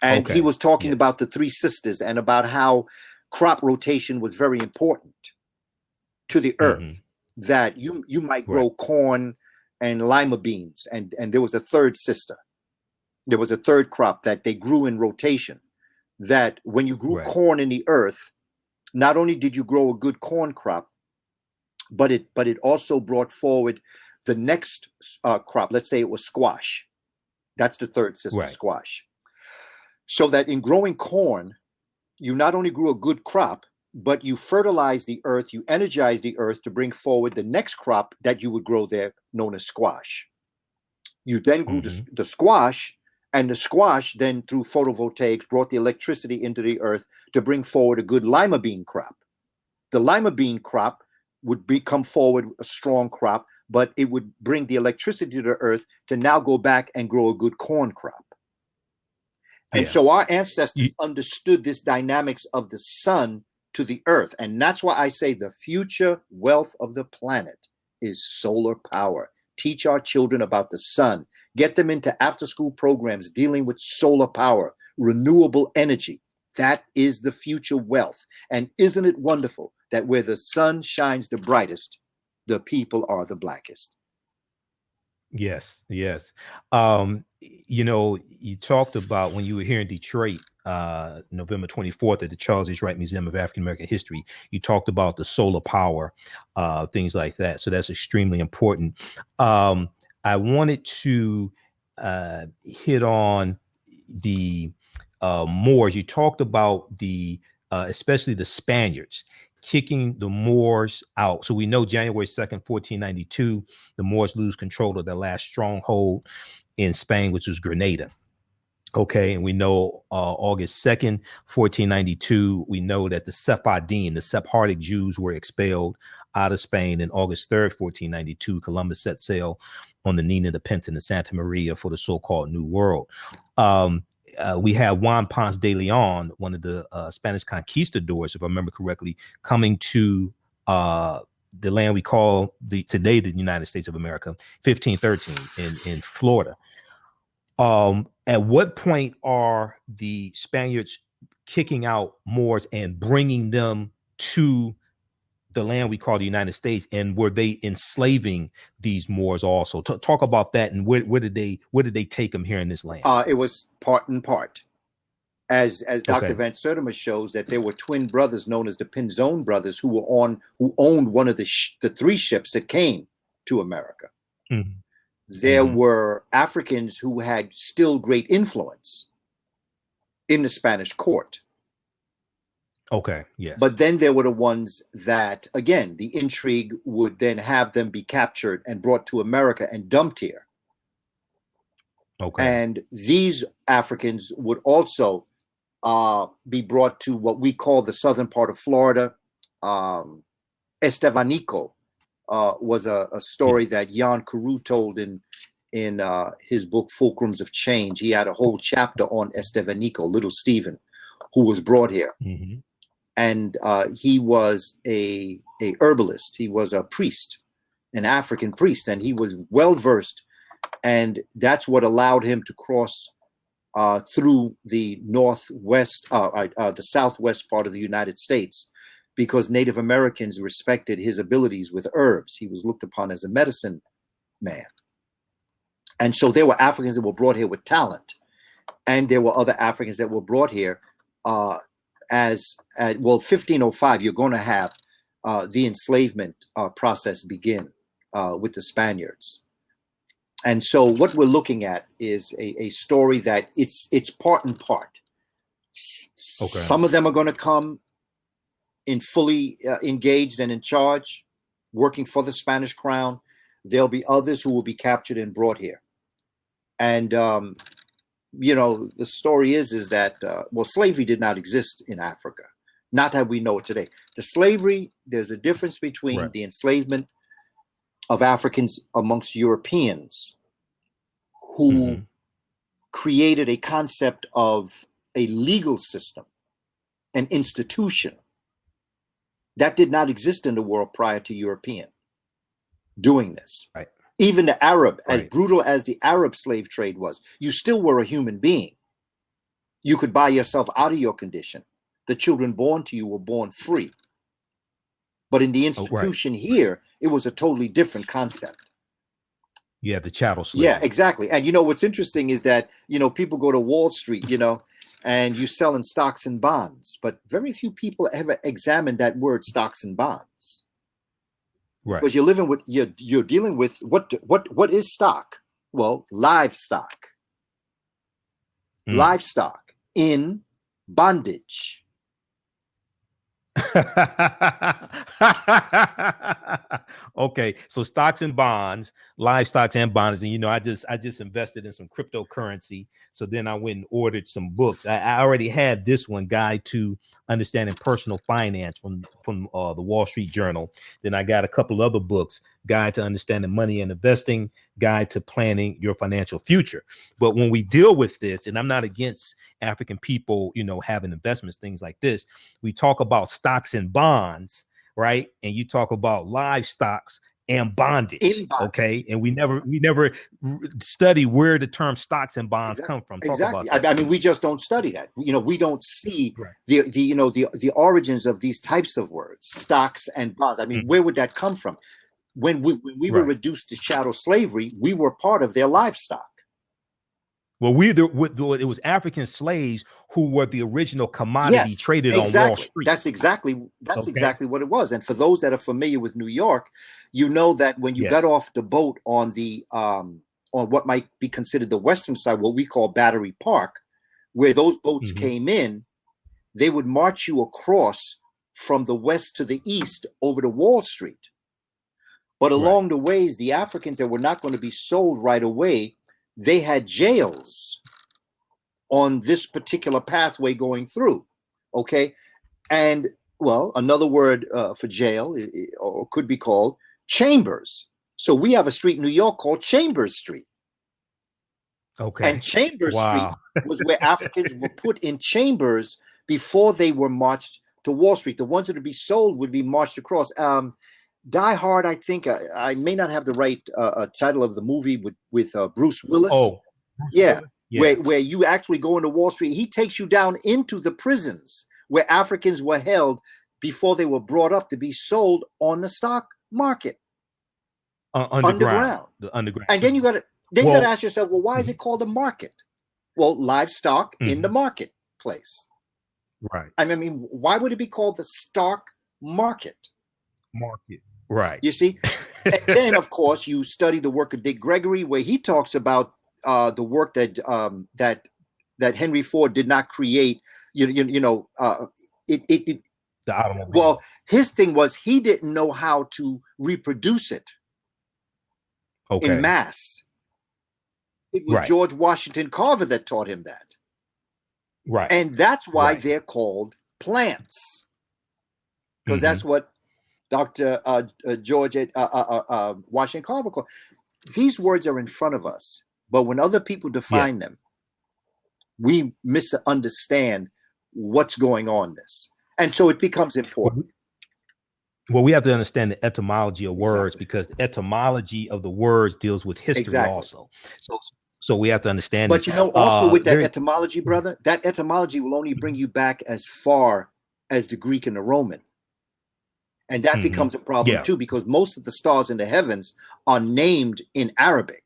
And he was talking about the three sisters and about how crop rotation was very important to the earth, that you might grow corn and lima beans. And there was a third sister. There was a third crop that they grew in rotation, that when you grew corn in the earth, not only did you grow a good corn crop, but it also brought forward the next crop. Let's say it was squash. That's the third sister, squash. So that in growing corn, you not only grew a good crop, but you fertilized the earth, you energized the earth to bring forward the next crop that you would grow there, known as squash. You then grew the squash, and the squash then, through photovoltaics, brought the electricity into the earth to bring forward a good lima bean crop. The lima bean crop would come forward a strong crop, but it would bring the electricity to the earth to now go back and grow a good corn crop. And so our ancestors understood this dynamics of the sun to the earth. And that's why I say the future wealth of the planet is solar power. Teach our children about the sun. Get them into after-school programs dealing with solar power, renewable energy. That is the future wealth. And isn't it wonderful that where the sun shines the brightest, the people are the blackest? Yes. You know, you talked about when you were here in Detroit, November 24th at the Charles H. Wright Museum of African American History, you talked about the solar power, things like that. So that's extremely important. I wanted to hit on the Moors. You talked about the especially the Spaniards kicking the Moors out. So we know January 2nd, 1492, the Moors lose control of their last stronghold in Spain, which was Grenada. Okay, and we know August 2nd, 1492, we know that the Sephardim, the Sephardic Jews, were expelled out of Spain. And August 3rd, 1492, Columbus set sail on the Nina, the Pinta, and the Santa Maria for the so-called New World. We have Juan Ponce de Leon, one of the Spanish conquistadors, if I remember correctly, coming to the land we call today the United States of America, 1513 in Florida. At what point are the Spaniards kicking out Moors and bringing them to the land we call the United States? And were they enslaving these Moors also? Talk about that, and where did they take them here in this land? It was part and part. As Dr. Van Sertima shows, that there were twin brothers known as the Pinzon brothers who owned one of the three ships that came to America. There were Africans who had still great influence in the Spanish court. But then there were the ones that, again, the intrigue would then have them be captured and brought to America and dumped here. And these Africans would also be brought to what we call the southern part of Florida. Estevanico was a story that Jan Carew told in his book Fulcrums of Change. He had a whole chapter on Estevanico, Little Stephen, who was brought here. And he was a herbalist. He was a priest, an African priest, and he was well versed. And that's what allowed him to cross through the the southwest part of the United States, because Native Americans respected his abilities with herbs. He was looked upon as a medicine man. And so there were Africans that were brought here with talent. And there were other Africans that were brought here well, 1505, you're going to have the enslavement process begin with the Spaniards. And so what we're looking at is a story that it's part and part. Some of them are going to come in fully engaged and in charge, working for the Spanish crown. There'll be others who will be captured and brought here. And, you know, the story is that, well, slavery did not exist in Africa. Not that we know it today. The slavery, there's a difference between the enslavement of Africans amongst Europeans who created a concept of a legal system, an institution that did not exist in the world prior to European doing this. Right. Even the Arab, as Right. brutal as the Arab slave trade was, you still were a human being. You could buy yourself out of your condition. The children born to you were born free. But in the institution here, it was a totally different concept. Yeah, the chattel slave. Yeah, exactly. And you know what's interesting is that, you know, people go to Wall Street, you know, and you're selling stocks and bonds, but very few people ever examine that word stocks and bonds. Right. Because you're living with you're dealing with what is stock? Well, livestock. Livestock in bondage. Okay, so stocks and bonds, livestock and bonds, and you know, I just invested in some cryptocurrency. So then I went and ordered some books. I already had this one, Guide to Understanding Personal Finance, from the Wall Street Journal. Then I got a couple other books, Guide to Understanding Money and Investing, Guide to Planning Your Financial Future. But when we deal with this, and I'm not against African people, you know, having investments, things like this, we talk about stocks and bonds, right? And you talk about livestock and bondage, okay? And we never study where the term stocks and bonds come from. Exactly. I mean, we just don't study that. You know, we don't see the origins of these types of words, stocks and bonds. I mean, where would that come from? When we were reduced to chattel slavery, we were part of their livestock. Well, it was African slaves who were the original commodity traded on Wall Street. That's exactly what it was. And for those that are familiar with New York, you know that when you got off the boat on the on what might be considered the western side, what we call Battery Park, where those boats came in, they would march you across from the west to the east over to Wall Street. But along the ways, the Africans that were not going to be sold right away, they had jails on this particular pathway going through. Okay. And well, another word for jail or could be called chambers. So we have a street in New York called Chambers Street. Okay. And Chambers Street was where Africans were put in chambers before they were marched to Wall Street. The ones that would be sold would be marched across. Die Hard, I think I may not have the right title of the movie with Bruce Willis. Oh, yeah. Where you actually go into Wall Street. He takes you down into the prisons where Africans were held before they were brought up to be sold on the stock market. Underground. The underground. And then you got to ask yourself, well, why is it called a market? Well, livestock in the marketplace. Right. I mean, why would it be called the stock market? Right. You see? And then, of course, you study the work of Dick Gregory, where he talks about the work that that Henry Ford did not create. The automobile. Well, his thing was he didn't know how to reproduce it in mass. It was George Washington Carver that taught him that. Right. And that's why they're called plants. Because that's what Dr. George Washington Carver called. These words are in front of us, but when other people define them, we misunderstand what's going on this. And so it becomes important. Well, we have to understand the etymology of words because the etymology of the words deals with history also. So we have to understand. But you know, also with that etymology, brother, that etymology will only bring you back as far as the Greek and the Roman. And that becomes a problem too, because most of the stars in the heavens are named in Arabic.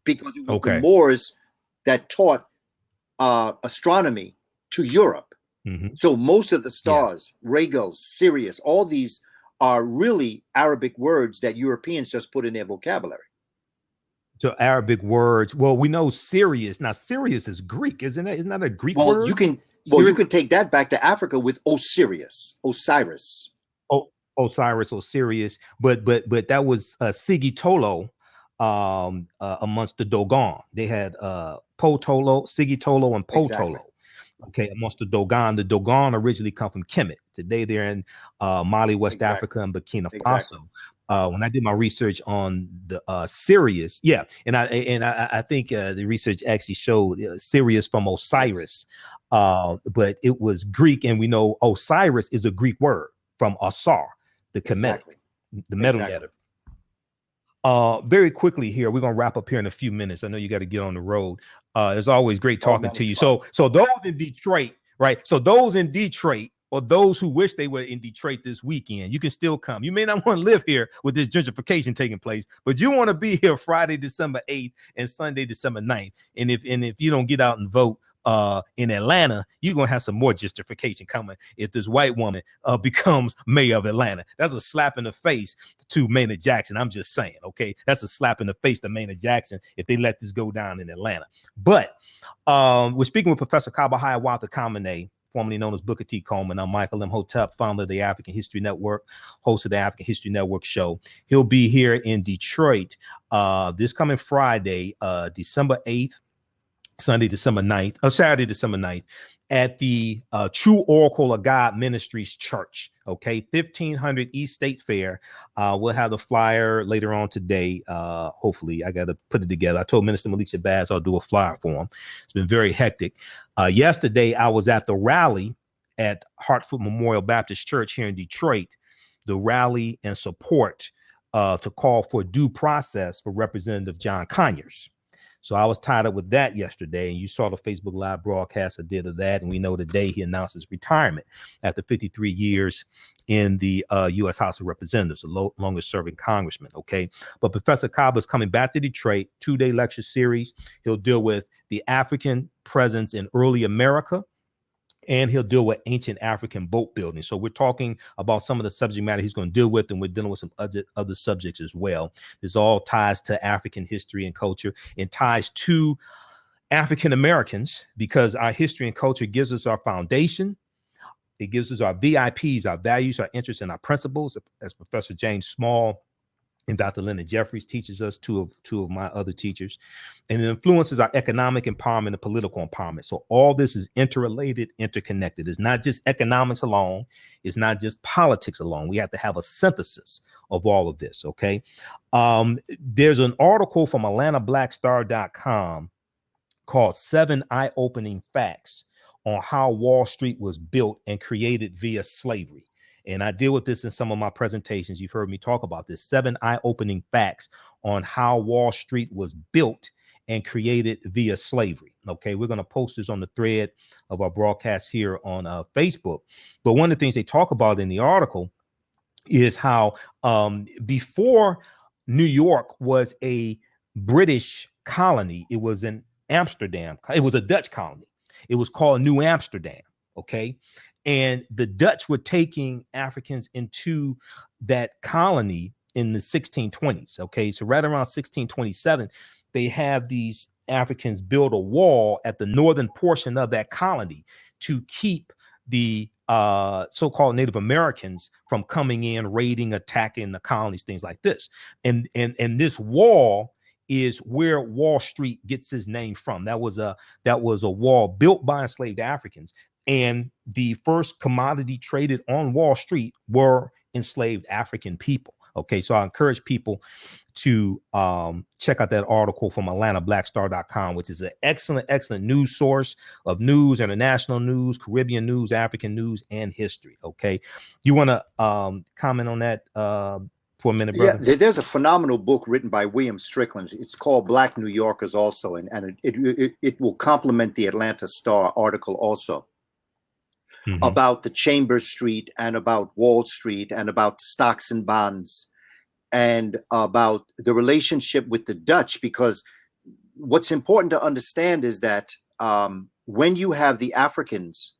Because it was the Moors that taught astronomy to Europe. So most of the stars, Regulus, Sirius, all these are really Arabic words that Europeans just put in their vocabulary. So Arabic words. Well, we know Sirius. Now Sirius is Greek, isn't it? Isn't that a Greek word? You can take that back to Africa with Osiris. Osiris. But that was Sigitolo amongst the Dogon. They had Potolo, Sigitolo, and Potolo. Exactly. Okay, amongst the Dogon. The Dogon originally come from Kemet. Today they're in Mali, West Africa, and Burkina Faso. when I did my research on the Sirius, yeah, and I think the research actually showed Sirius from Osiris, but it was Greek, and we know Osiris is a Greek word from Osar, the Kemetic, the metal getter. Very quickly here, we're gonna wrap up here in a few minutes. I know you got to get on the road. It's always great talking to you. So those in Detroit, right? So those in Detroit, or those who wish they were in Detroit this weekend, you can still come. You may not want to live here with this gentrification taking place, but you want to be here Friday, December 8th and Sunday, December 9th. And if you don't get out and vote in Atlanta, you're going to have some more gentrification coming if this white woman becomes mayor of Atlanta. That's a slap in the face to Maynard Jackson. I'm just saying, okay? That's a slap in the face to Maynard Jackson if they let this go down in Atlanta. But we're speaking with Professor Kaba Kamene, formerly known as Booker T. Coleman. I'm Michael Imhotep, founder of the African History Network, host of the African History Network show. He'll be here in Detroit this coming Friday, December 8th, Sunday, December 9th, or Saturday, December 9th, at the True Oracle of God Ministries Church. Okay, 1500 East State Fair. We'll have the flyer later on today. Hopefully, I got to put it together. I told Minister Malik Shabazz I'll do a flyer for him. It's been very hectic. Yesterday, I was at the rally at Hartford Memorial Baptist Church here in Detroit, the rally and support to call for due process for Representative John Conyers. So I was tied up with that yesterday, and you saw the Facebook Live broadcast I did of that, and we know today he announced his retirement after 53 years in the U.S. House of Representatives, the longest-serving congressman, okay? But Professor Kaba is coming back to Detroit, two-day lecture series. He'll deal with the African presence in early America, and he'll deal with ancient African boat building. So we're talking about some of the subject matter he's going to deal with, and we're dealing with some other subjects as well. This all ties to African history and culture, and ties to African Americans, because our history and culture gives us our foundation. It gives us our VIPs, our values, our interests, and our principles, as Professor James Small and Dr. Leonard Jeffries teaches us, two of my other teachers, and it influences our economic empowerment and political empowerment. So all this is interrelated, interconnected. It's not just economics alone. It's not just politics alone. We have to have a synthesis of all of this, okay? There's an article from AtlantaBlackStar.com called 7 Eye-Opening Facts on How Wall Street Was Built and Created Via Slavery. And I deal with this in some of my presentations. You've heard me talk about this. 7 eye-opening facts on how Wall Street was built and created via slavery. Okay, we're going to post this on the thread of our broadcast here on Facebook. But one of the things they talk about in the article is how before New York was a British colony, it was in Amsterdam. It was a Dutch colony. It was called New Amsterdam. Okay. And the Dutch were taking Africans into that colony in the 1620s. Okay, so right around 1627, they have these Africans build a wall at the northern portion of that colony to keep the so-called Native Americans from coming in, raiding, attacking the colonies, things like this. And this wall is where Wall Street gets its name from. That was a wall built by enslaved Africans. And the first commodity traded on Wall Street were enslaved African people. Okay, so I encourage people to check out that article from AtlantaBlackStar.com, which is an excellent news source of news, international news, Caribbean news, African news, and history. Okay, you want to comment on that for a minute, brother? Yeah, there's a phenomenal book written by William Strickland. It's called Black New Yorkers also, and it will complement the Atlanta Star article also. Mm-hmm. About the Chambers Street and about Wall Street and about stocks and bonds and about the relationship with the Dutch, because what's important to understand is that when you have the Africans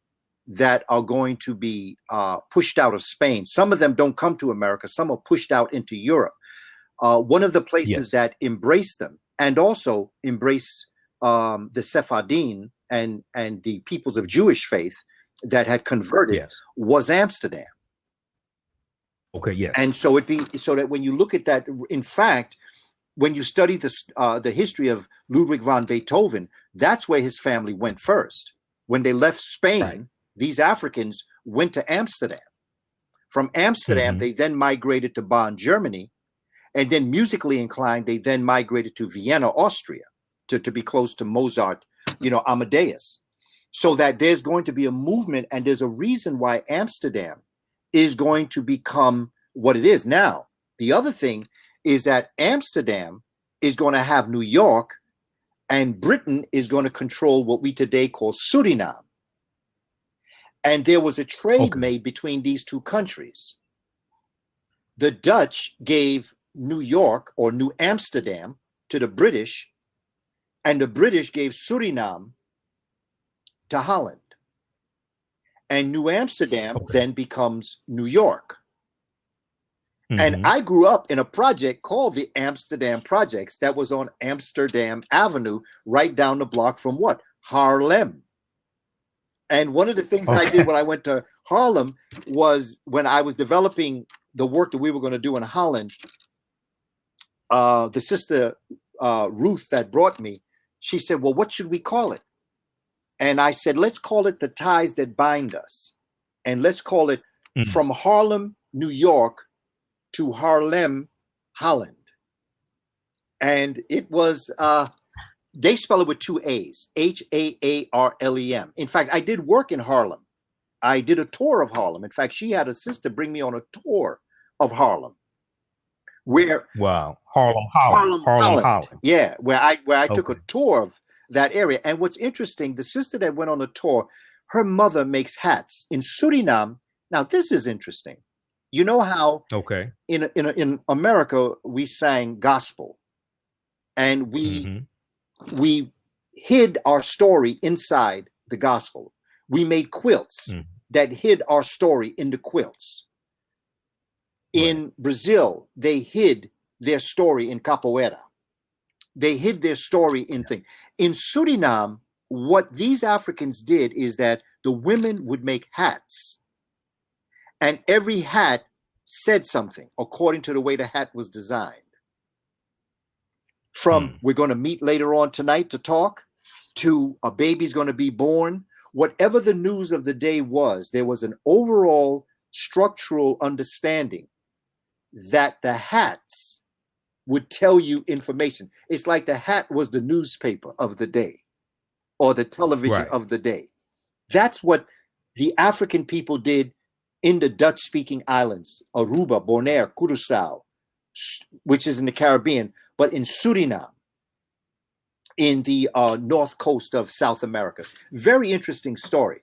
that are going to be pushed out of Spain, some of them don't come to America, some are pushed out into Europe. One of the places that embrace them and also embrace the Sephardim and the peoples of Jewish faith that had converted was Amsterdam. Okay, yes. And so that when you look at that, in fact, when you study the history of Ludwig van Beethoven, that's where his family went first. When they left Spain, these Africans went to Amsterdam. From Amsterdam, they then migrated to Bonn, Germany, And then musically inclined, they then migrated to Vienna, Austria, to be close to Mozart, Amadeus. So that there's going to be a movement, and there's a reason why Amsterdam is going to become what it is now. The other thing is that Amsterdam is going to have New York, and Britain is going to control what we today call Suriname. And there was a trade made between these two countries. The Dutch gave New York, or New Amsterdam, to the British, and the British gave Suriname to Holland. And New Amsterdam then becomes New York. And I grew up in a project called the Amsterdam Projects that was on Amsterdam Avenue, right down the block from what? Haarlem. And one of the things I did when I went to Harlem was, when I was developing the work that we were going to do in Holland, the sister Ruth that brought me, she said, well, what should we call it? And I said, let's call it The Ties That Bind Us. And let's call it From Harlem, New York to Haarlem, Holland. And it was, they spell it with two A's, Haarlem. In fact, I did work in Harlem. I did a tour of Harlem. In fact, she had a sister bring me on a tour of Harlem. Where Harlem. Yeah, where I took a tour of that area. And what's interesting, the sister that went on the tour, her mother makes hats in Suriname. Now, this is interesting. You know how in America we sang gospel, and we hid our story inside the gospel. We made quilts that hid our story in the quilts. In Brazil, they hid their story in capoeira. They hid their story in things. In Suriname, what these Africans did is that the women would make hats, and every hat said something according to the way the hat was designed. From we're going to meet later on tonight to talk, to a baby's going to be born, whatever the news of the day was, there was an overall structural understanding that the hats would tell you information. It's like the hat was the newspaper of the day, or the television of the day. That's what the African people did in the Dutch-speaking islands, Aruba, Bonaire, Curaçao, which is in the Caribbean, but in Suriname, in the north coast of South America. Very interesting story.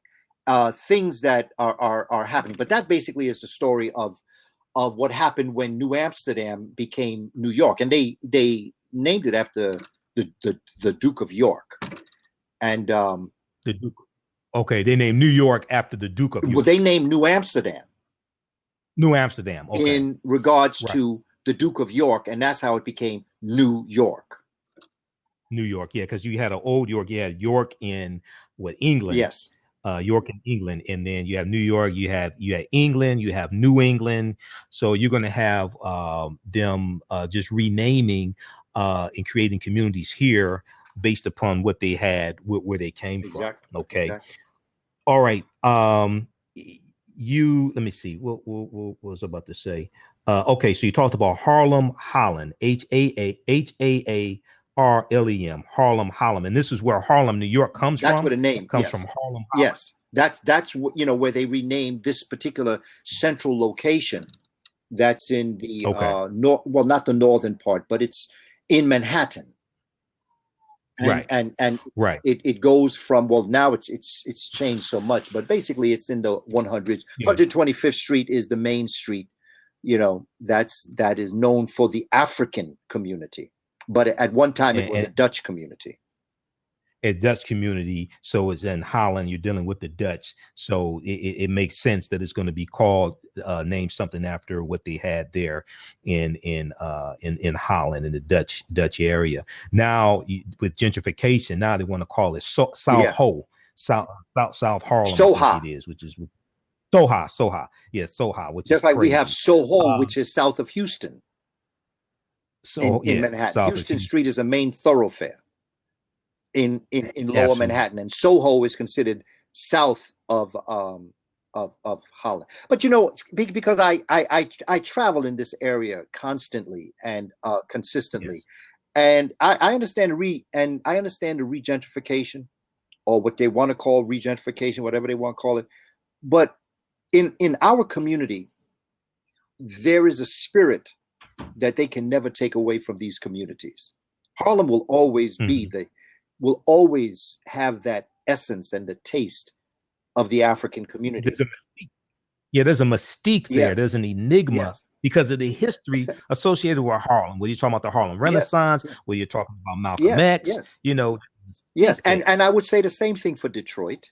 Things that are happening. But that basically is the story of what happened when New Amsterdam became New York. And they named it after the Duke of York. And the Duke. Okay, they named New York after the Duke of York. Well, they named New Amsterdam. New Amsterdam, okay. In regards to the Duke of York, and that's how it became New York. New York, yeah, because you had an old York. You had York in England. Yes. York in England, and then you have New York. You had England. You have New England. So you're going to have them just renaming and creating communities here based upon what they had, where they came from. Okay. Exactly. All right. Let me see. What was I about to say? Okay, so you talked about Haarlem, Holland, Haarlem, Harlem, and this is where Harlem, New York comes from. That's where the name comes from. Harlem, Holland. Yes, that's where they renamed this particular central location. That's in the north. Well, not the northern part, but it's in Manhattan. And it goes from, well, now it's changed so much, but basically it's in the 100s. 125th Street is the main street, that is known for the African community, but at one time it was a Dutch community. A Dutch community, so it's in Holland. You're dealing with the Dutch, so it makes sense that it's going to be called, named something after what they had there in Holland, in the Dutch area. Now with gentrification, now they want to call it South Harlem. Soha. It is, which is Soha. Yes, Soha, which just is like crazy. We have Soho, which is south of Houston. So in Manhattan, Houston Street is a main thoroughfare in lower Manhattan, and Soho is considered south of of Holland. But you know, because I travel in this area constantly and consistently, and I understand I understand the regentrification, or what they want to call regentrification, whatever they want to call it. But in our community, there is a spirit that they can never take away from these communities. Harlem will always be will always have that essence and the taste of the African community. There's a mystique there. Yeah. There's an enigma because of the history associated with Harlem. Whether you're talking about the Harlem Renaissance, whether you're talking about Malcolm X, you know. Yes, and I would say the same thing for Detroit.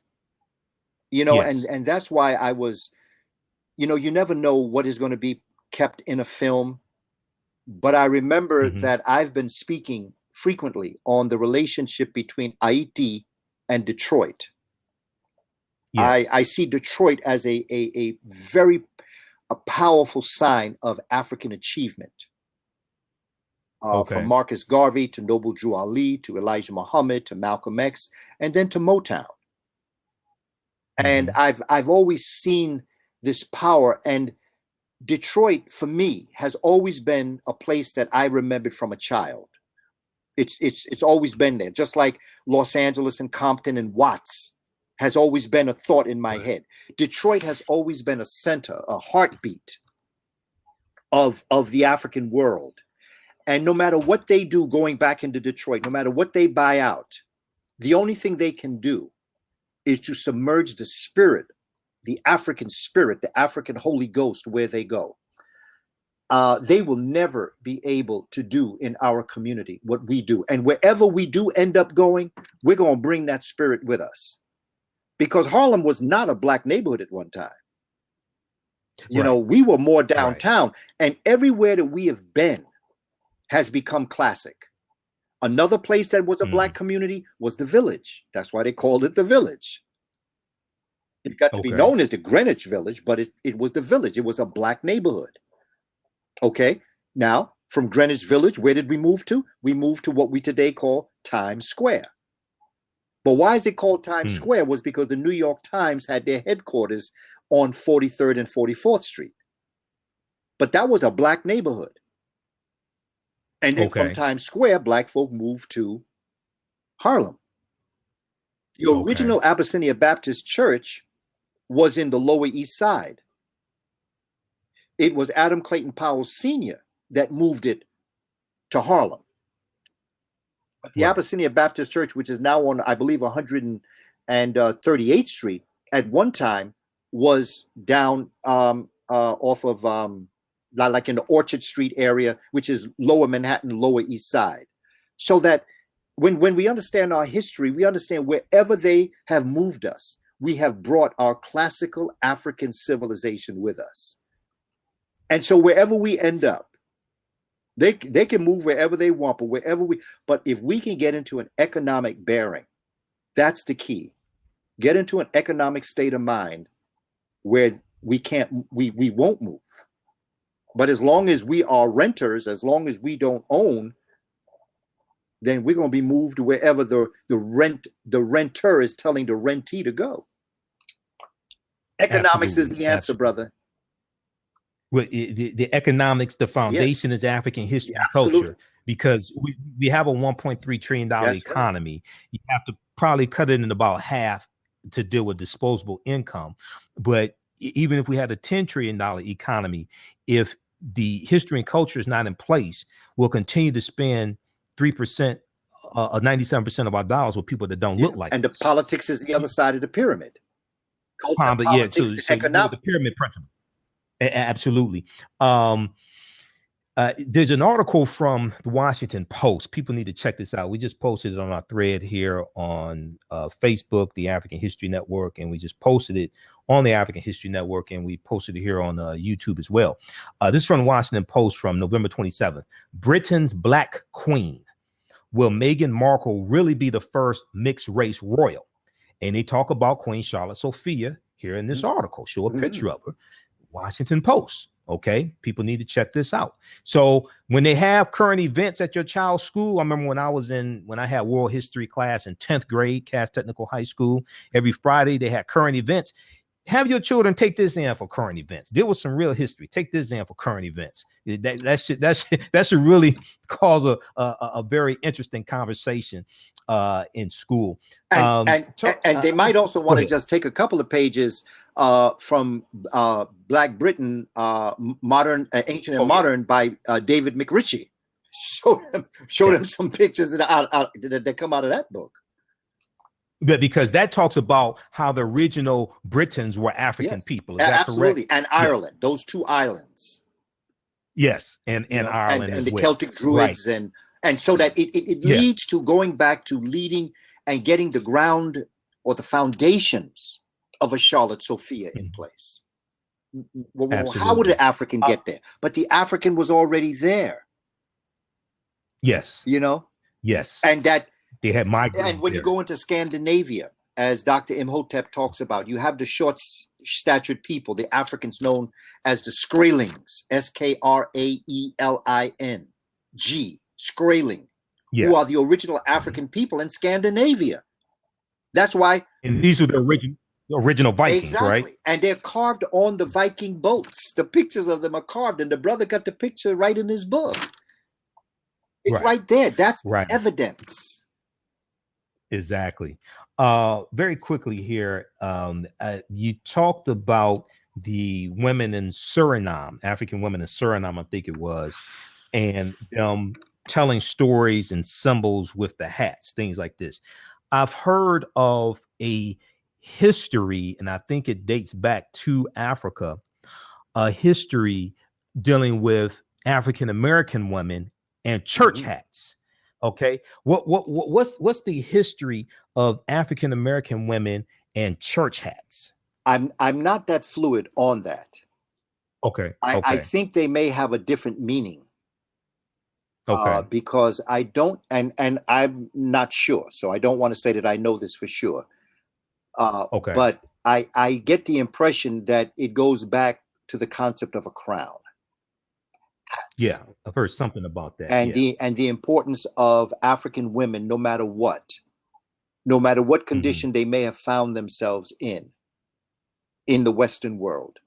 You know, and that's why I was, you know, you never know what is going to be kept in a film. But I remember that I've been speaking frequently on the relationship between Haiti and Detroit. I see Detroit as a very powerful sign of African achievement. From Marcus Garvey to Noble Drew Ali to Elijah Muhammad to Malcolm X, and then to Motown. And I've always seen this power, and Detroit for me has always been a place that I remembered from a child. It's always been there, just like Los Angeles and Compton and Watts has always been a thought in my head. Detroit has always been a center, a heartbeat of the African world. And no matter what they do going back into Detroit, no matter what they buy out, the only thing they can do is to submerge the spirit, the African Holy Ghost where they go. They will never be able to do in our community what we do. And wherever we do end up going, we're going to bring that spirit with us. Because Harlem was not a black neighborhood at one time. You know, we were more downtown. And everywhere that we have been has become classic. Another place that was a black community was the Village. That's why they called it the Village. It got to be known as the Greenwich Village, but it was the Village. It was a black neighborhood. Okay. Now, from Greenwich Village, where did we move to? We moved to what we today call Times Square. But why is it called Times Square? Was because the New York Times had their headquarters on 43rd and 44th Street. But that was a black neighborhood. And then from Times Square, black folk moved to Harlem. The original Abyssinia Baptist Church was in the Lower East Side. It was Adam Clayton Powell Sr. that moved it to Harlem. But the Abyssinia Baptist Church, which is now on, I believe, 138th Street, at one time was down off of like in the Orchard Street area, which is Lower Manhattan, Lower East Side. So that when we understand our history, we understand wherever they have moved us, we have brought our classical African civilization with us. And so wherever we end up, they can move wherever they want, but if we can get into an economic bearing, that's the key. Get into an economic state of mind where we won't move. But as long as we are renters, as long as we don't own, then we're going to be moved wherever the renter is telling the rentee to go. Economics is the answer, brother. Well, the economics, the foundation is African history and culture, because we have a $1.3 trillion economy. You have to probably cut it in about half to deal with disposable income. But even if we had a $10 trillion economy, if the history and culture is not in place, we'll continue to spend 3%, 97% of our dollars with people that don't look like and us. The politics is the other side of the pyramid. So the pyramid principle. Absolutely. There's an article from the Washington Post. People need to check this out. We just posted it on our thread here on Facebook, the African History Network, and we just posted it on the African History Network, and we posted it here on YouTube as well. This is from the Washington Post from November 27th. Britain's Black Queen. Will Meghan Markle really be the first mixed race royal? And they talk about Queen Charlotte Sophia here in this article. Show a picture of her. Washington Post. Okay, people need to check this out. So when they have current events at your child's school, I remember when I had world history class in 10th grade, Cass Technical High School, every Friday they had current events. have your children take this in for current events. Deal with some real history. Take this in for current events. That should really cause a very interesting conversation in school. And they might also want to just take a couple of pages from Black Britain, modern, ancient and modern, by David McRitchie. Show them some pictures that come out of that book. Because that talks about how the original Britons were African people. Is that absolutely correct? And Ireland, those two islands. Yes, and Ireland and as the well. Celtic Druids, right. and so that it leads to going back to leading and getting the ground or the foundations of a Charlotte Sophia in place. Well, how would an African get there? But the African was already there. Yes. Yes. And that they had migrated. And when you go into Scandinavia, as Dr. Imhotep talks about, you have the short-statured people, the Africans known as the Skraelings, Skraeling, Skraeling, who are the original African people in Scandinavia. That's why. And these are the original Vikings, right? And they're carved on the Viking boats. The pictures of them are carved, and the brother got the picture right in his book. It's right there. That's evidence. Exactly. Very quickly here, you talked about the women in Suriname, African women in Suriname, I think it was, and telling stories and symbols with the hats, things like this. I've heard of a history, and I think it dates back to Africa, a history dealing with African American women and church hats. Okay, what's the history of African American women and church hats? I'm not that fluid on that. Okay. I think they may have a different meaning. Okay. Because I don't, and I'm not sure, so I don't want to say that I know this for sure. Okay. But I get the impression that it goes back to the concept of a crown. Hats. Yeah, I've heard something about that. And the importance of African women, no matter what condition they may have found themselves in the Western world,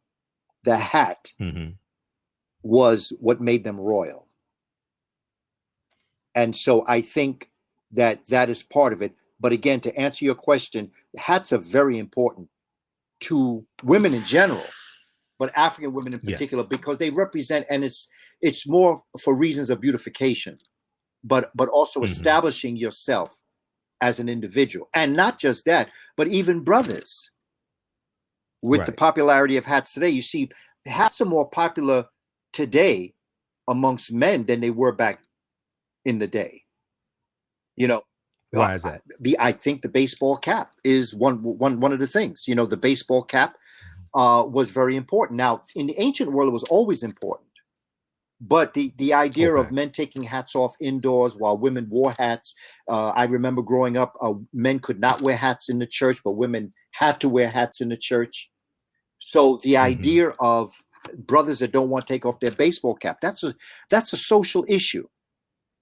the hat was what made them royal. And so I think that is part of it. But again, to answer your question, hats are very important to women in general, but African women in particular, because they represent, and it's more for reasons of beautification, but also establishing yourself as an individual. And not just that, but even brothers. With the popularity of hats today, you see hats are more popular today amongst men than they were back in the day. Why is that? I think the baseball cap is one of the things. The baseball cap was very important. Now, in the ancient world, it was always important. But the idea of men taking hats off indoors while women wore hats. I remember growing up, men could not wear hats in the church, but women had to wear hats in the church. So the idea of brothers that don't want to take off their baseball cap, that's a social issue.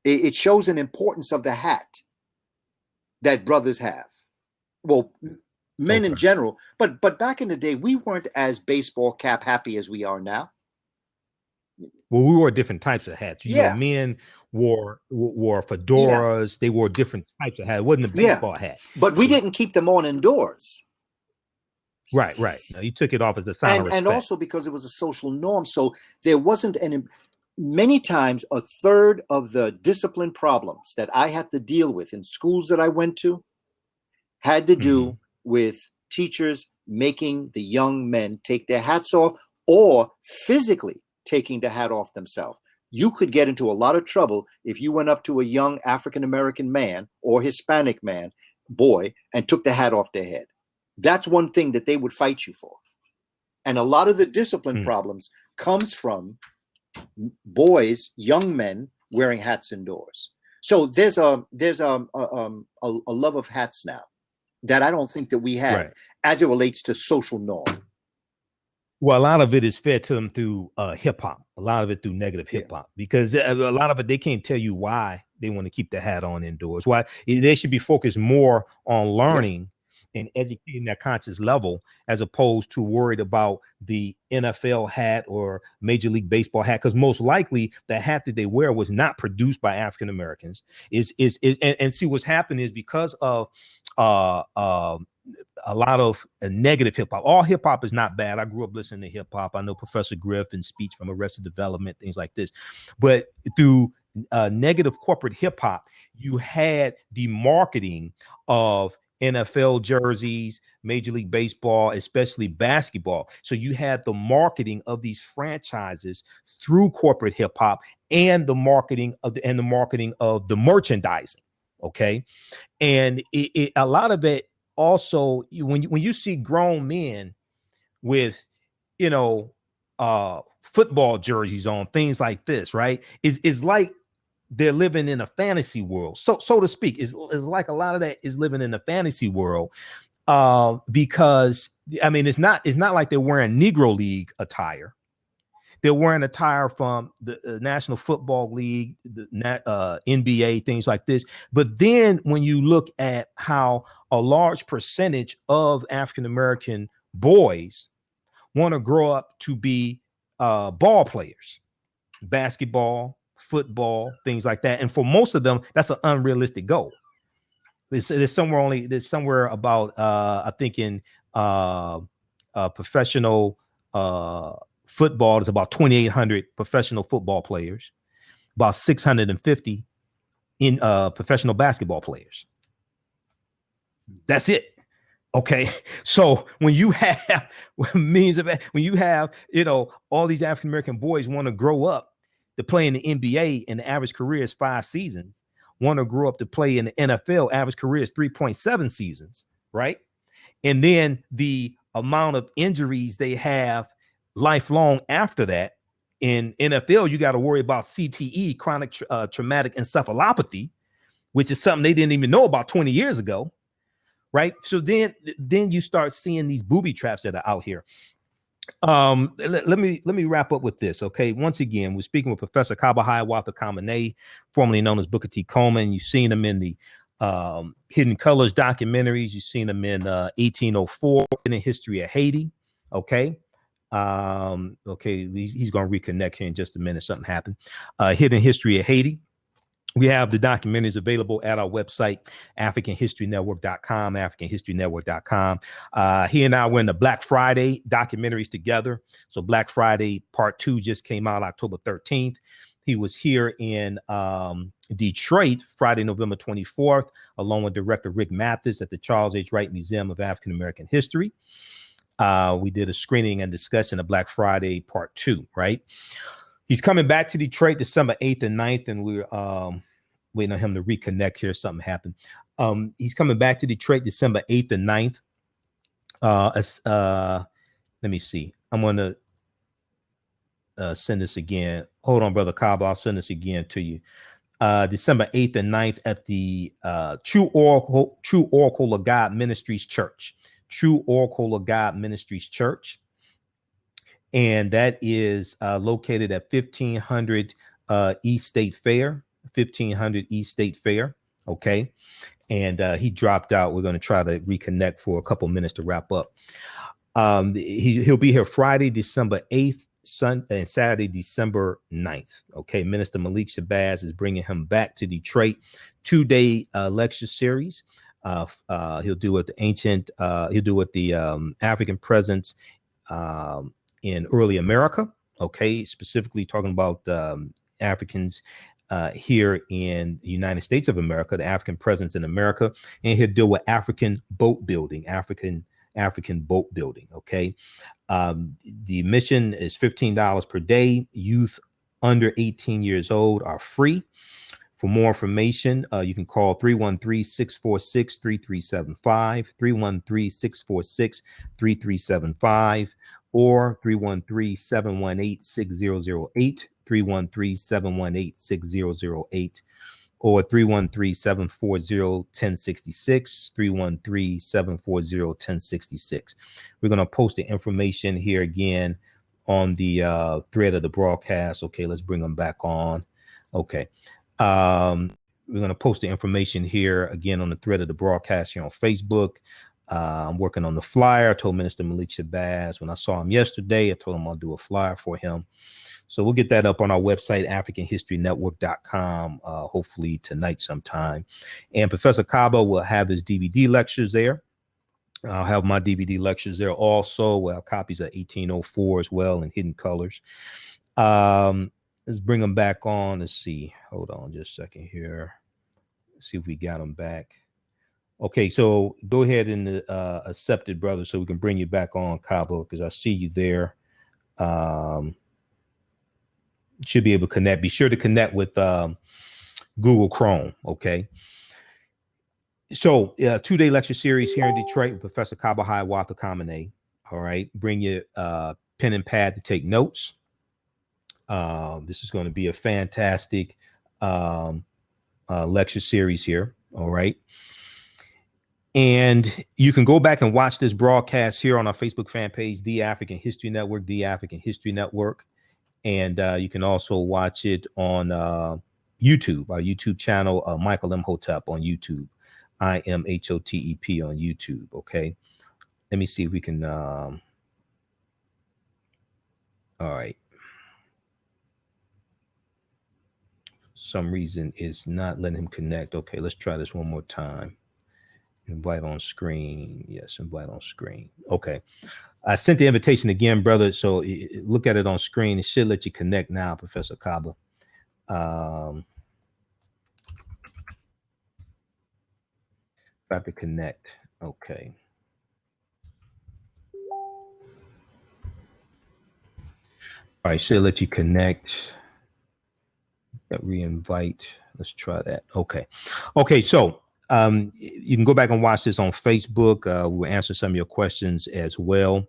It shows an importance of the hat that brothers have. Well, men in general, but back in the day, we weren't as baseball cap happy as we are now. Well, we wore different types of hats. You know, men wore fedoras. They wore different types of hats. It wasn't a baseball hat. But we didn't keep them on indoors. Right. No, you took it off as a sign of respect. And also because it was a social norm. So there wasn't many times a third of the discipline problems that I had to deal with in schools that I went to had to do with teachers making the young men take their hats off or physically taking the hat off themselves. You could get into a lot of trouble if you went up to a young African-American man or Hispanic boy, and took the hat off their head. That's one thing that they would fight you for. And a lot of the discipline problems comes from boys, young men wearing hats indoors. So there's a love of hats now that I don't think that we had as it relates to social norm. Well, a lot of it is fed to them through hip hop, a lot of it through negative hip hop, because a lot of it, they can't tell you why they want to keep the hat on indoors. Why they should be focused more on learning and educating their conscious level, as opposed to worried about the NFL hat or Major League Baseball hat, because most likely the hat that they wear was not produced by African Americans. And see what's happened is because of a lot of negative hip hop. All hip hop is not bad. I grew up listening to hip hop. I know Professor Griff and Speech from Arrested Development, things like this. But through negative corporate hip hop, you had the marketing of NFL jerseys, Major League Baseball, especially basketball. So you had the marketing of these franchises through corporate hip hop and the marketing of the merchandising. Okay, and a lot of it also, when you see grown men with, football jerseys on, things like this, right? Is like they're living in a fantasy world, so to speak. Is like a lot of that is living in a fantasy world, because I mean it's not like they're wearing Negro League attire. They're wearing attire from the National Football League, the NBA, things like this. But then when you look at how a large percentage of African-American boys want to grow up to be ball players, basketball, football, things like that. And for most of them, that's an unrealistic goal. There's somewhere about, I think in professional football, there's about 2,800 professional football players, about 650 in professional basketball players. That's it. Okay. So when you have all these African-American boys want to grow up to play in the NBA and the average career is 5 seasons, want to grow up to play in the NFL, average career is 3.7 seasons, right? And then the amount of injuries they have lifelong after that. In NFL, you got to worry about CTE, chronic traumatic encephalopathy, which is something they didn't even know about 20 years ago, right? So then you start seeing these booby traps that are out here. Let me wrap up with this, okay? Once again, we're speaking with Professor Kaba Kamene, formerly known as Booker T. Coleman. You've seen him in the Hidden Colors documentaries. You've seen him in 1804, in the history of Haiti, okay? Okay, he's going to reconnect here in just a minute. Something happened. Hidden History of Haiti. We have the documentaries available at our website, AfricanHistoryNetwork.com, AfricanHistoryNetwork.com. He and I were in the Black Friday documentaries together. So Black Friday Part 2 just came out October 13th. He was here in Detroit, Friday, November 24th, along with director Rick Mathis at the Charles H. Wright Museum of African American History. We did a screening and discussion of Black Friday Part 2, right? He's coming back to Detroit December 8th and 9th, and we're waiting on him to reconnect here. Something happened. He's coming back to Detroit December 8th and 9th. Let me see. I'm going to send this again. Hold on, Brother Kaba. I'll send this again to you. December 8th and 9th at the True Oracle of God Ministries Church. True Oracle of God Ministries Church. And that is located at 1500 East State Fair, 1500 East State Fair. Okay. And he dropped out. We're going to try to reconnect for a couple minutes to wrap up. He'll be here Friday, December 8th, and Saturday, December 9th. Okay. Minister Malik Shabazz is bringing him back to Detroit, 2-day lecture series. He'll do with the African presence in early America. Okay. Specifically talking about Africans here in the United States of America, the African presence in America, and he'll deal with African boat building, African boat building. Okay. The admission is $15 per day. Youth under 18 years old are free. For more information, you can call 313-646-3375, 313-646-3375, or 313-718-6008, 313-718-6008, or 313-740-1066, 313-740-1066. We're going to post the information here again on the thread of the broadcast. Okay, let's bring them back on. Okay. We're going to post the information here again on the thread of the broadcast here on Facebook. I'm working on the flyer. I told Minister Malik Shabazz when I saw him yesterday, I told him I'll do a flyer for him. So we'll get that up on our website, AfricanHistoryNetwork.com, hopefully tonight sometime. And Professor Kaba will have his DVD lectures there. I'll have my DVD lectures there also. We'll have copies of 1804 as well in hidden colors. Let's bring them back on. Let's see. Hold on just a second here. Let's see if we got them back. Okay, so go ahead and accept it, brother, so we can bring you back on, Kaba, because I see you there. Should be able to connect. Be sure to connect with Google Chrome, okay? So 2-day lecture series here in Detroit with Professor Kaba Kamene. All right, bring your pen and pad to take notes. This is going to be a fantastic lecture series here. All right. And you can go back and watch this broadcast here on our Facebook fan page, The African History Network, The African History Network. And you can also watch it on YouTube, our YouTube channel, Michael Imhotep on YouTube. IMHOTEP on YouTube. Okay. Let me see if we can. All right. Some reason it's not letting him connect. Okay, let's try this one more time. Invite on screen. Yes, invite on screen. Okay. I sent the invitation again, brother. So look at it on screen. It should let you connect now, Professor Kaba. About to connect. Okay. All right, should let you connect. Re-invite. Let's try that. Okay. Okay, so you can go back and watch this on Facebook. We'll answer some of your questions as well.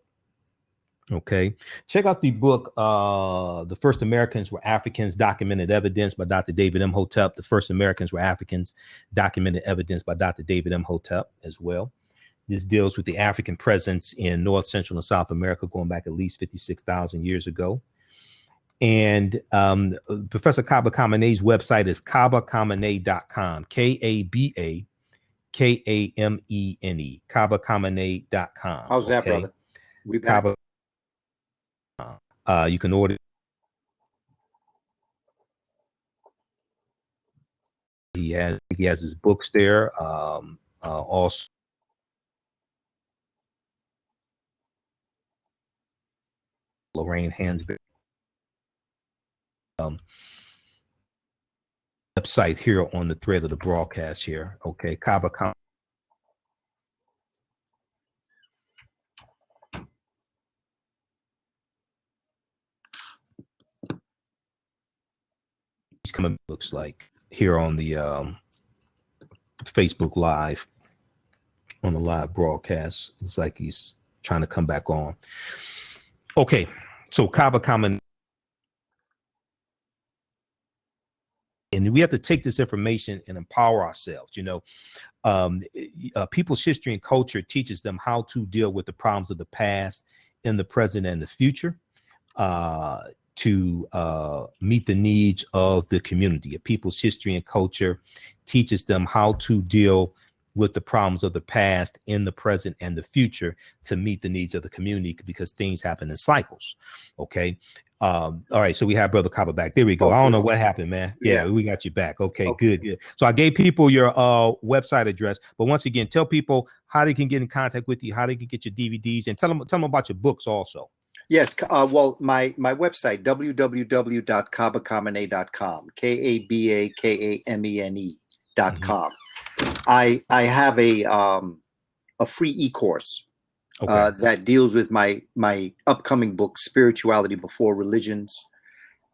Okay. Check out the book, The First Americans Were Africans, Documented Evidence by Dr. David Imhotep. The First Americans Were Africans, Documented Evidence by Dr. David Imhotep as well. This deals with the African presence in North, Central, and South America going back at least 56,000 years ago. And Professor Kaba Kamene's website is kabakamene.com, KabaKamene, kabakamene.com. How's that, brother? We Kaba. You can order. He has his books there. Also, Lorraine Hansberry. Website here on the thread of the broadcast here. Okay, Kaba Kamene. He's coming, looks like, here on the Facebook Live, on the live broadcast. It's like he's trying to come back on. Okay, so Kaba Kamene. And we have to take this information and empower ourselves. You know, people's history and culture teaches them how to deal with the problems of the past, in the present, and the future, to meet the needs of the community. A people's history and culture teaches them how to deal with the problems of the past, in the present, and the future to meet the needs of the community, because things happen in cycles. Okay. All right. So we have Brother Kaba back. There we go. I don't know what happened, man. Yeah, we got you back. Okay, good. So I gave people your website address, but once again, tell people how they can get in contact with you, how they can get your DVDs, and tell them about your books also. Yes. Well, my website, www.kabakamene.com, KabaKamene.com. I have a free e-course that deals with my upcoming book, Spirituality Before Religions.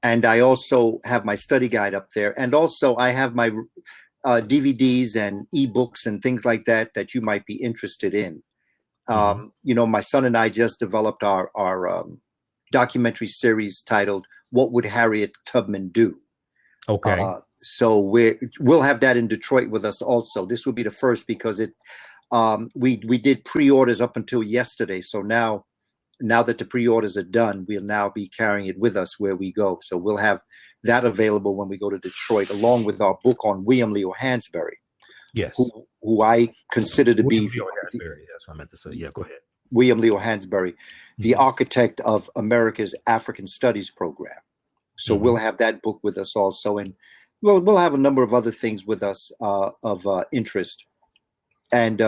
And I also have my study guide up there. And also I have my DVDs and ebooks and things like that that you might be interested in. You know, my son and I just developed our documentary series titled "What Would Harriet Tubman Do?" Okay. So we'll have that in Detroit with us also. This will be the first because we did pre-orders up until yesterday. So now that the pre-orders are done, we'll now be carrying it with us where we go. So we'll have that available when we go to Detroit, along with our book on William Leo Hansberry. Yes. who I consider to William be Leo Hansberry. That's what I meant to say. Yeah, go ahead. William Leo Hansberry, the architect of America's African Studies program. So we'll have that book with us also, and we'll have a number of other things with us of interest. And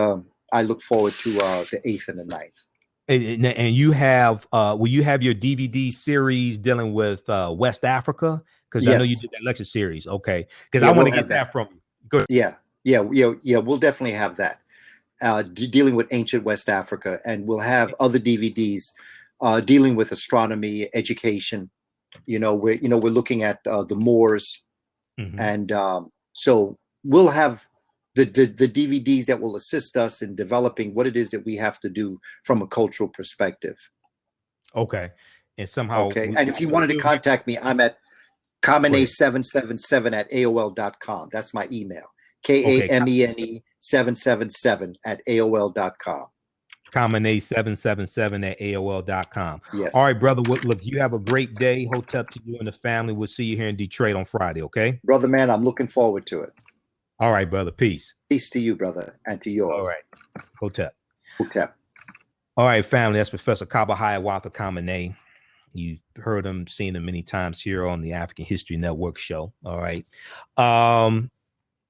I look forward to the 8th and the 9th. And you have, will you have your DVD series dealing with West Africa? Because I know you did that lecture series. Okay, because I want to get that from you. Good. Yeah. We'll definitely have that dealing with ancient West Africa, and we'll have other DVDs dealing with astronomy, education. We're looking at the Moors, and so we'll have the DVDs that will assist us in developing what it is that we have to do from a cultural perspective. Okay, and somehow. Okay, and if you wanted to contact me, I'm at Kamene777 at AOL.com. That's my email. KAMENE 777 at AOL.com. Kamene777 at AOL.com. Yes. All right, brother. Look, you have a great day. Hotep to you and the family. We'll see you here in Detroit on Friday, okay? Brother, man, I'm looking forward to it. All right, brother. Peace. Peace to you, brother, and to yours. All right. Hotep. Hotep. All right, family. That's Professor Kaba Hiawatha Kamene. You've heard him, seen him many times here on the African History Network show. All right.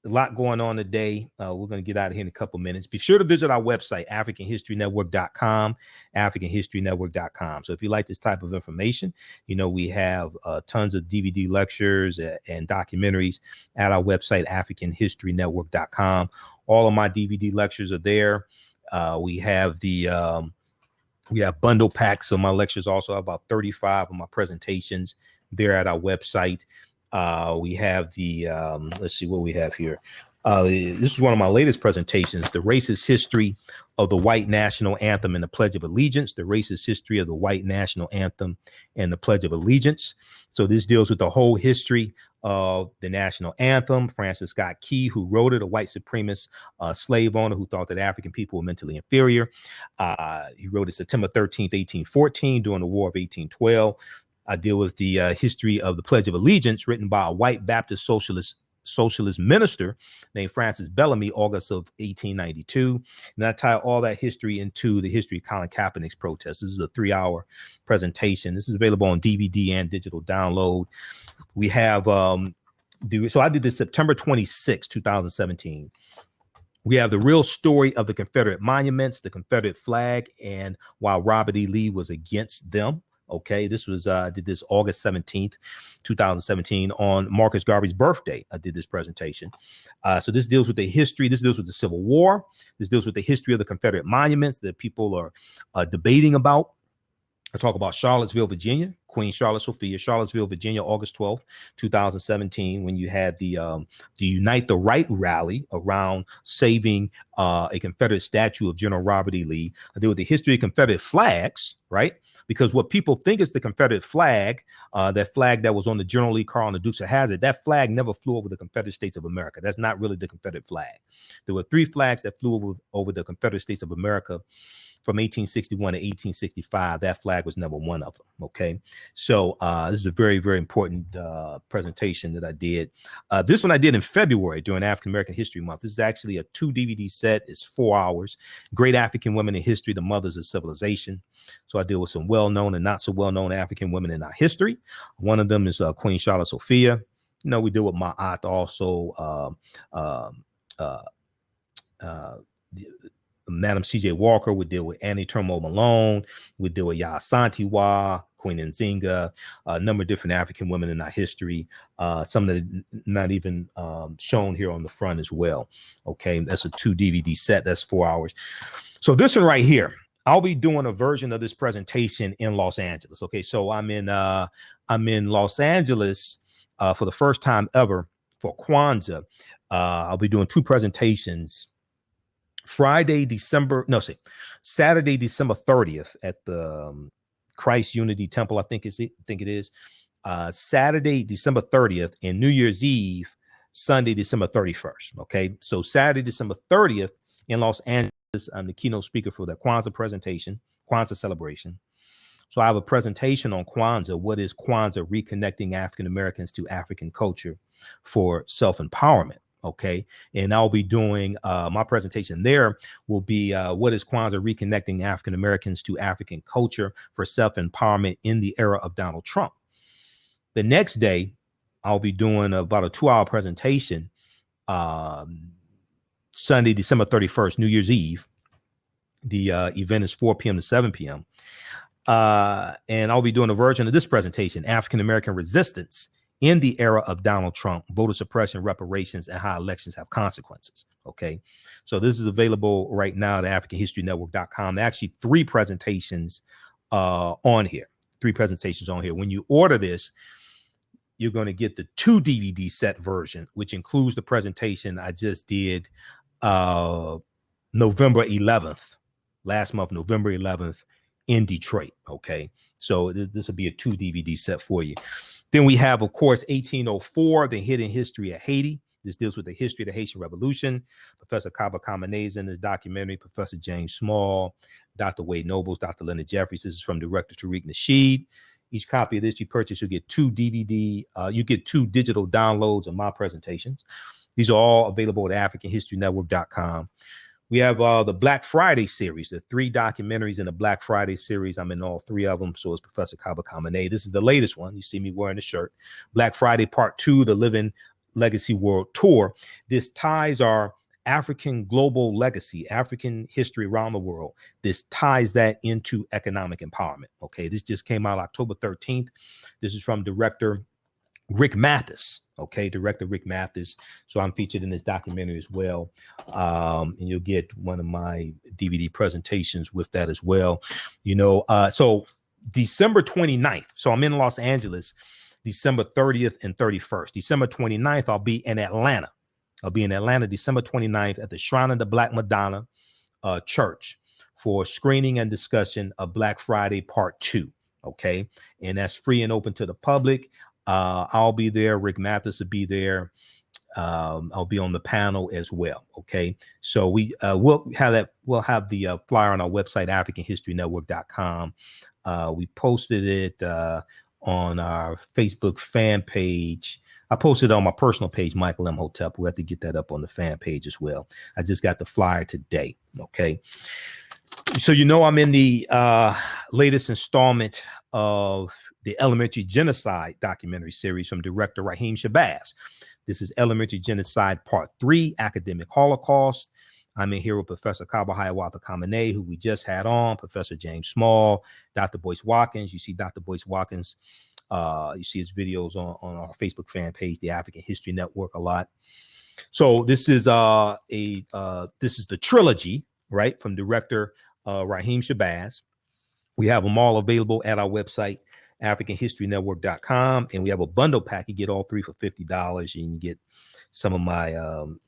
A lot going on today. We're going to get out of here in a couple minutes. Be sure to visit our website, AfricanHistoryNetwork.com, AfricanHistoryNetwork.com. So if you like this type of information, we have tons of DVD lectures and documentaries at our website, AfricanHistoryNetwork.com. All of my DVD lectures are there. We have bundle packs of my lectures. Also, about 35 of my presentations there at our website. We have the, let's see what we have here. This is one of my latest presentations, The Racist History of the White National Anthem and the Pledge of Allegiance, The Racist History of the White National Anthem and the Pledge of Allegiance. So this deals with the whole history of the national anthem. Francis Scott Key, who wrote it, a white supremacist slave owner who thought that African people were mentally inferior. He wrote it September 13th, 1814, during the War of 1812. I deal with the history of the Pledge of Allegiance, written by a white Baptist socialist minister named Francis Bellamy, August of 1892. And I tie all that history into the history of Colin Kaepernick's protest. This is a 3-hour presentation. This is available on DVD and digital download. We have, so I did this September 26, 2017. We have the real story of the Confederate monuments, the Confederate flag, and why Robert E. Lee was against them. Okay, this was did this August 17th, 2017, on Marcus Garvey's birthday. I did this presentation. So this deals with the history. This deals with the Civil War. This deals with the history of the Confederate monuments that people are debating about. I talk about Charlottesville, Virginia, Queen Charlotte Sophia, Charlottesville, Virginia, August 12th, 2017, when you had the Unite the Right rally around saving a Confederate statue of General Robert E. Lee. I deal with the history of Confederate flags, right? Because what people think is the Confederate flag, that flag that was on the General Lee car on the Dukes of Hazzard, that flag never flew over the Confederate States of America. That's not really the Confederate flag. There were 3 flags that flew over the Confederate States of America from 1861 to 1865. That flag was never one of them. Okay. So this is a very, very important presentation that I did. This one I did in February during African American History Month. This is actually a 2 DVD set. It's 4 hours. Great African Women in History, the Mothers of Civilization. So I deal with some well-known and not so well-known African women in our history. One of them is Queen Charlotte Sophia. We deal with my aunt also. Madam C.J. Walker. We deal with Annie Turmo Malone. We deal with Ya Asante, Queen Nzinga, a number of different African women in our history. Some that are not even shown here on the front as well. Okay, that's a 2 DVD set. That's 4 hours. So this one right here, I'll be doing a version of this presentation in Los Angeles. Okay, so I'm in Los Angeles for the first time ever for Kwanzaa. I'll be doing 2 presentations. Saturday, December 30th at the Christ Unity Temple, I think it is. Saturday, December 30th, and New Year's Eve, Sunday, December 31st. Okay, so Saturday, December 30th in Los Angeles, I'm the keynote speaker for the Kwanzaa celebration. So I have a presentation on Kwanzaa. What is Kwanzaa? Reconnecting African Americans to African culture for self-empowerment. Okay. And I'll be doing my presentation there will be what is Kwanzaa reconnecting African Americans to African culture for self-empowerment in the era of Donald Trump. The next day, I'll be doing about a 2-hour presentation, Sunday, December 31st, New Year's Eve. The event is 4 p.m. to 7 p.m. And I'll be doing a version of this presentation, African American Resistance in the Era of Donald Trump, Voter Suppression, Reparations, and How Elections Have Consequences. Okay. So this is available right now at AfricanHistoryNetwork.com. Actually, 3 presentations on here. 3 presentations on here. When you order this, you're going to get the 2 DVD set version, which includes the presentation I just did November 11th, last month, November 11th in Detroit. Okay. So this will be a 2 DVD set for you. Then we have, of course, 1804, the hidden history of Haiti. This deals with the history of the Haitian Revolution. Professor Kaba Kamene is in this documentary, Professor James Small, Dr. Wade Nobles, Dr. Leonard Jeffries. This is from Director Tariq Nasheed. Each copy of this you purchase, you get 2 DVD, you get 2 digital downloads of my presentations. These are all available at AfricanHistoryNetwork.com. We have the Black Friday series, the 3 documentaries in the Black Friday series. I'm in all 3 of them. So is Professor Kaba Kamene. This is the latest one. You see me wearing the shirt. Black Friday Part 2, the Living Legacy World Tour. This ties our African global legacy, African history around the world. This ties that into economic empowerment. Okay, this just came out October 13th. This is from director Rick Mathis. Okay, director Rick Mathis. So I'm featured in this documentary as well. And you'll get one of my DVD presentations with that as well. You know, so December 29th. So I'm in Los Angeles, December 30th and 31st. December 29th, I'll be in Atlanta. I'll be in Atlanta, December 29th at the Shrine of the Black Madonna Church for screening and discussion of Black Friday Part 2. Okay, and that's free and open to the public. I'll be there. Rick Mathis will be there. I'll be on the panel as well. Okay, so we'll have that. We'll have the flyer on our website, AfricanHistoryNetwork.com. We posted it on our Facebook fan page. I posted it on my personal page, Michael Imhotep. We'll have to get that up on the fan page as well. I just got the flyer today. Okay. So, you know, I'm in the latest installment of the Elementary Genocide documentary series from director Raheem Shabazz. This is Elementary Genocide Part 3, Academic Holocaust. I'm in here with Professor Kaba Kamene, who we just had on, Professor James Small, Dr. Boyce Watkins. You see Dr. Boyce Watkins. You see his videos on our Facebook fan page, the African History Network, a lot. So this is this is the trilogy, right, from director Raheem Shabazz. We have them all available at our website, AfricanHistoryNetwork.com, and we have a bundle pack. You get all 3 for $50, and you get some of my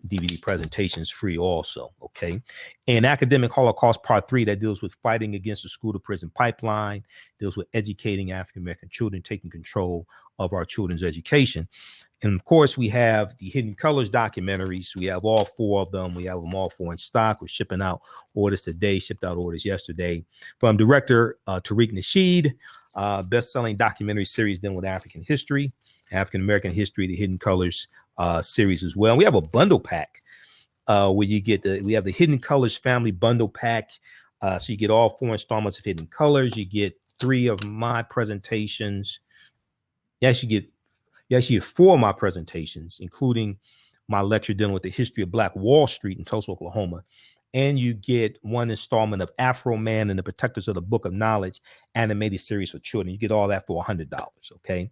DVD presentations free also. Okay, and Academic Holocaust Part 3, that deals with fighting against the school to prison pipeline, deals with educating African American children, taking control of our children's education. And of course, we have the Hidden Colors documentaries. We have all 4 of them. We have them all 4 in stock. We're shipping out orders today, shipped out orders yesterday. From director Tariq Nasheed, best-selling documentary series dealing with African history, African American history, the Hidden Colors series as well. And we have a bundle pack where you get we have the Hidden Colors family bundle pack. So you get all 4 installments of Hidden Colors. You get 3 of my presentations. You actually get 4 of my presentations, including my lecture dealing with the history of Black Wall Street in Tulsa, Oklahoma. And you get 1 installment of Afro Man and the Protectors of the Book of Knowledge animated series for children. You get all that for $100. Okay.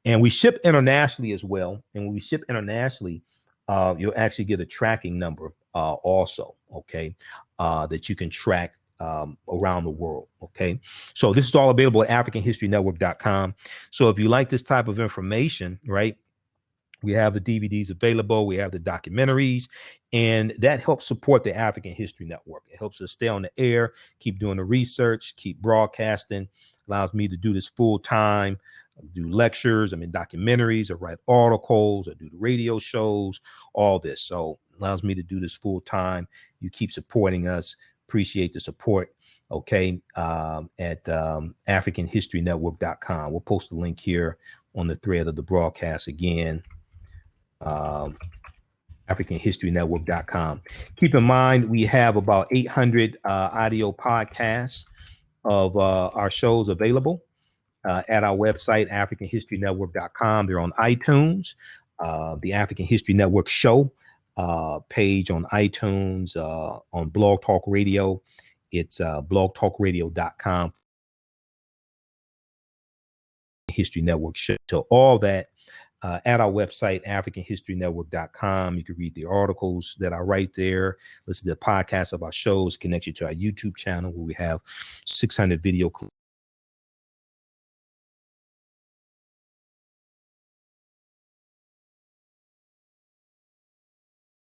And we ship internationally as well. And when we ship internationally, you'll actually get a tracking number also. Okay. That you can track around the world. Okay. So this is all available at AfricanHistoryNetwork.com. So if you like this type of information, right, we have the DVDs available. We have the documentaries, and that helps support the African History Network. It helps us stay on the air, keep doing the research, keep broadcasting, allows me to do this full time, do lectures, documentaries, I write articles, I do the radio shows, all this. So allows me to do this full time. You keep supporting us. Appreciate the support. Okay. At AfricanHistoryNetwork.com. We'll post a link here on the thread of the broadcast again. AfricanHistoryNetwork.com. Keep in mind, we have about 800 audio podcasts of our shows available at our website, AfricanHistoryNetwork.com. They're on iTunes, the African History Network show page on iTunes, on Blog Talk Radio. It's blogtalkradio.com. History Network show. So all that at our website, AfricanHistoryNetwork.com. You can read the articles that are right there. Listen to the podcasts of our shows, connect you to our YouTube channel where we have 600 video clips.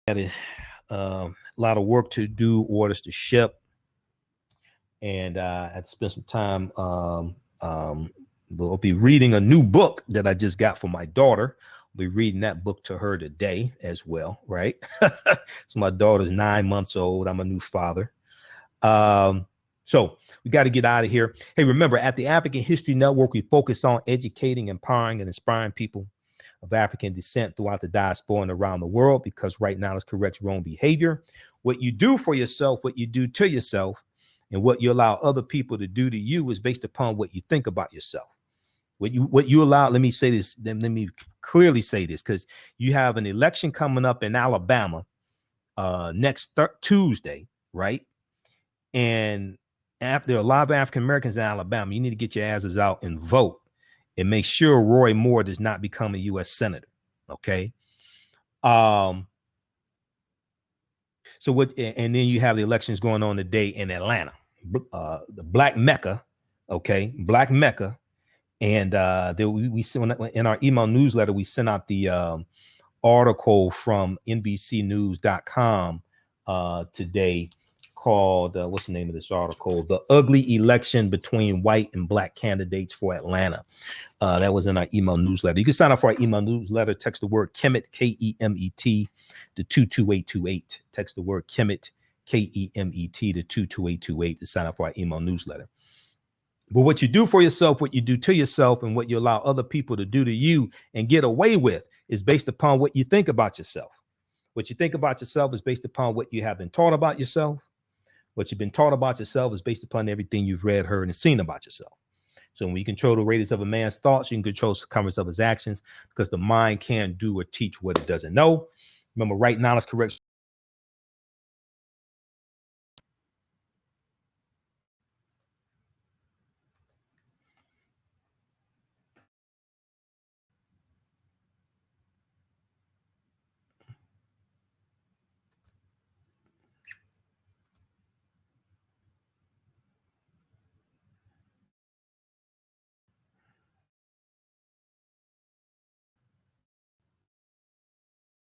Had a lot of work to do, orders to ship, and I had to spend some time. We'll be reading a new book that I just got for my daughter. We'll be reading that book to her today as well, right? So my daughter's 9 months old. I'm a new father. So we got to get out of here. Hey, remember, at the African History Network, we focus on educating, empowering, and inspiring people of African descent throughout the diaspora and around the world, because right now it's correct your own behavior. What you do for yourself, what you do to yourself, and what you allow other people to do to you is based upon what you think about yourself. What you allow, let me say this, then let me clearly say this, because you have an election coming up in Alabama next Tuesday, right? And after a lot of African Americans in Alabama, you need to get your asses out and vote and make sure Roy Moore does not become a U.S. Senator. Okay. So what, and then you have the elections going on today in Atlanta, the Black Mecca. Okay. Black Mecca. And we sent in our email newsletter, we sent out the article from NBCnews.com today called, what's the name of this article? The Ugly Election Between White and Black Candidates for Atlanta. That was in our email newsletter. You can sign up for our email newsletter. Text the word Kemet, K-E-M-E-T, to 22828. Text the word Kemet, K-E-M-E-T, to 22828 to sign up for our email newsletter. But what you do for yourself, what you do to yourself, and what you allow other people to do to you and get away with is based upon what you think about yourself. What you think about yourself is based upon what you have been taught about yourself. What you've been taught about yourself is based upon everything you've read, heard, and seen about yourself. So when you control the radius of a man's thoughts, you can control the circumference of his actions, because the mind can't do or teach what it doesn't know. Remember, right knowledge corrects